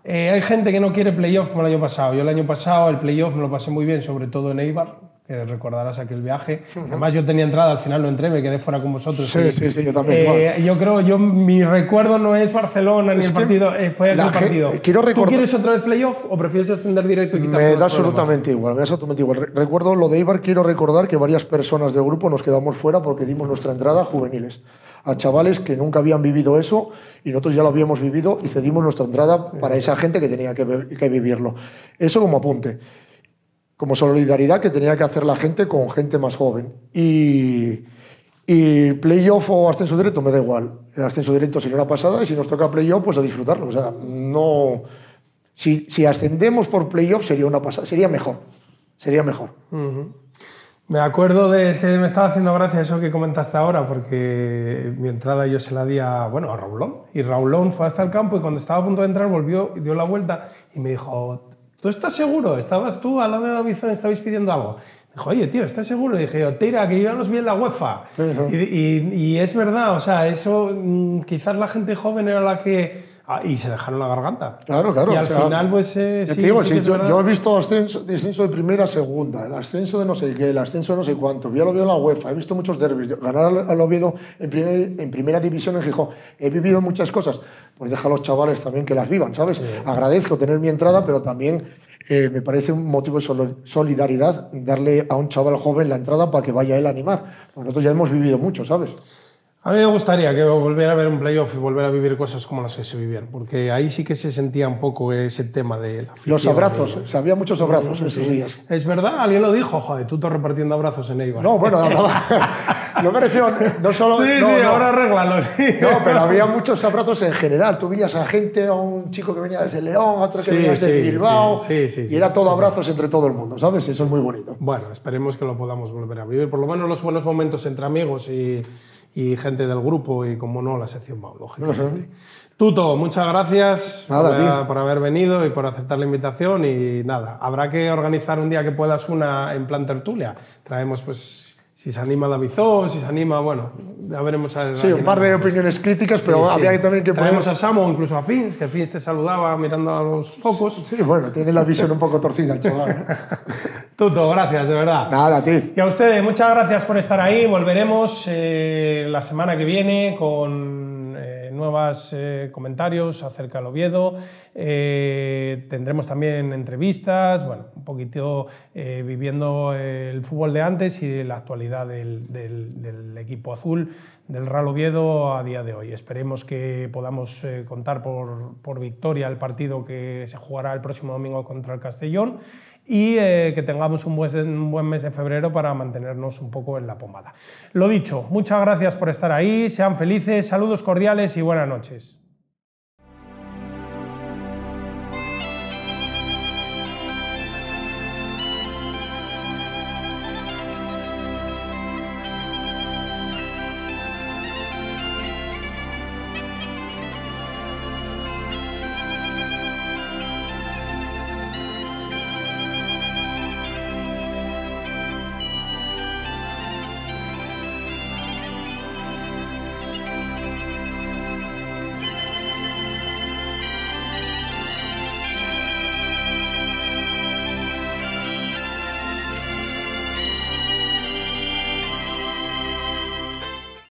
Hay gente que no quiere playoff como el año pasado. Yo el año pasado el playoff me lo pasé muy bien, sobre todo en Eibar, que recordarás aquel viaje. Además yo tenía entrada, al final no entré, me quedé fuera con vosotros. Sí, yo también. Mi recuerdo no es Barcelona ni el partido, fue aquel partido. ¿Tú quieres otra vez playoff o prefieres ascender directo y quitar Me da absolutamente igual. Recuerdo lo de Eibar, quiero recordar que varias personas del grupo nos quedamos fuera porque dimos nuestra entrada a juveniles, a chavales que nunca habían vivido eso y nosotros ya lo habíamos vivido y cedimos nuestra entrada para esa gente que tenía que vivirlo. Eso como apunte. Como solidaridad que tenía que hacer la gente con gente más joven. Y playoff o ascenso directo me da igual. El ascenso directo sería una pasada y si nos toca playoff, pues a disfrutarlo. O sea, no... Si ascendemos por playoff sería una pasada, sería mejor. Me acuerdo es que me estaba haciendo gracia eso que comentaste ahora, porque mi entrada yo se la di a Raulón. Y Raulón fue hasta el campo y cuando estaba a punto de entrar volvió y dio la vuelta y me dijo, ¿tú estás seguro? ¿Estabas tú al lado de David Zón, estabais pidiendo algo? Dijo, oye, tío, ¿estás seguro? Le dije, tira, que yo ya los vi en la UEFA. Y es verdad, o sea, eso quizás la gente joven era la que... y se dejaron la garganta. Claro. Y al final, pues sí, yo he visto descenso de primera a segunda, el ascenso de no sé qué, el ascenso de no sé cuánto. Yo lo veo en la UEFA, he visto muchos derbis. Ganar al Oviedo en primera división en Gijón. He vivido muchas cosas. Pues deja a los chavales también que las vivan, ¿sabes? Sí. Agradezco tener mi entrada, pero también me parece un motivo de solidaridad darle a un chaval joven la entrada para que vaya él a animar. Pues nosotros ya hemos vivido mucho, ¿sabes? A mí me gustaría que volviera a ver un playoff y volver a vivir cosas como las que se vivían, porque ahí sí que se sentía un poco ese tema de la afición. Los abrazos, o sea, había muchos abrazos esos días. Es verdad, alguien lo dijo, joder, tú estás repartiendo abrazos en Eibar. No, bueno, no me refiero, no solo... Sí, no, sí, no. ahora arréglalo. Sí. No, pero había muchos abrazos en general. Tú veías a gente, a un chico que venía desde León, a otro que venía desde Bilbao, y era todo abrazos entre todo el mundo, ¿sabes? Y eso es muy bonito. Bueno, esperemos que lo podamos volver a vivir, por lo menos los buenos momentos entre amigos y gente del grupo y, como no, la sección BAU, lógicamente. Tuto, muchas gracias por haber venido y por aceptar la invitación, y nada, habrá que organizar un día que puedas una en plan tertulia. Traemos, pues, si se anima Davizó, si se anima, bueno, ya veremos. Sí, un par de opiniones críticas, pero sí, habría que también que traemos a Samo, incluso a Fins, que Fins te saludaba mirando a los focos. Sí, bueno, tiene la visión un poco torcida el chaval, ¿no? Tuto, gracias, de verdad. Nada, a ti. Y a ustedes, muchas gracias por estar ahí. Volveremos la semana que viene con nuevos comentarios acerca del Oviedo. Tendremos también entrevistas, bueno, un poquito viviendo el fútbol de antes y la actualidad del equipo azul, del Real Oviedo a día de hoy. Esperemos que podamos contar por victoria el partido que se jugará el próximo domingo contra el Castellón, y que tengamos un buen mes de febrero para mantenernos un poco en la pomada. Lo dicho, muchas gracias por estar ahí, sean felices, saludos cordiales y buenas noches.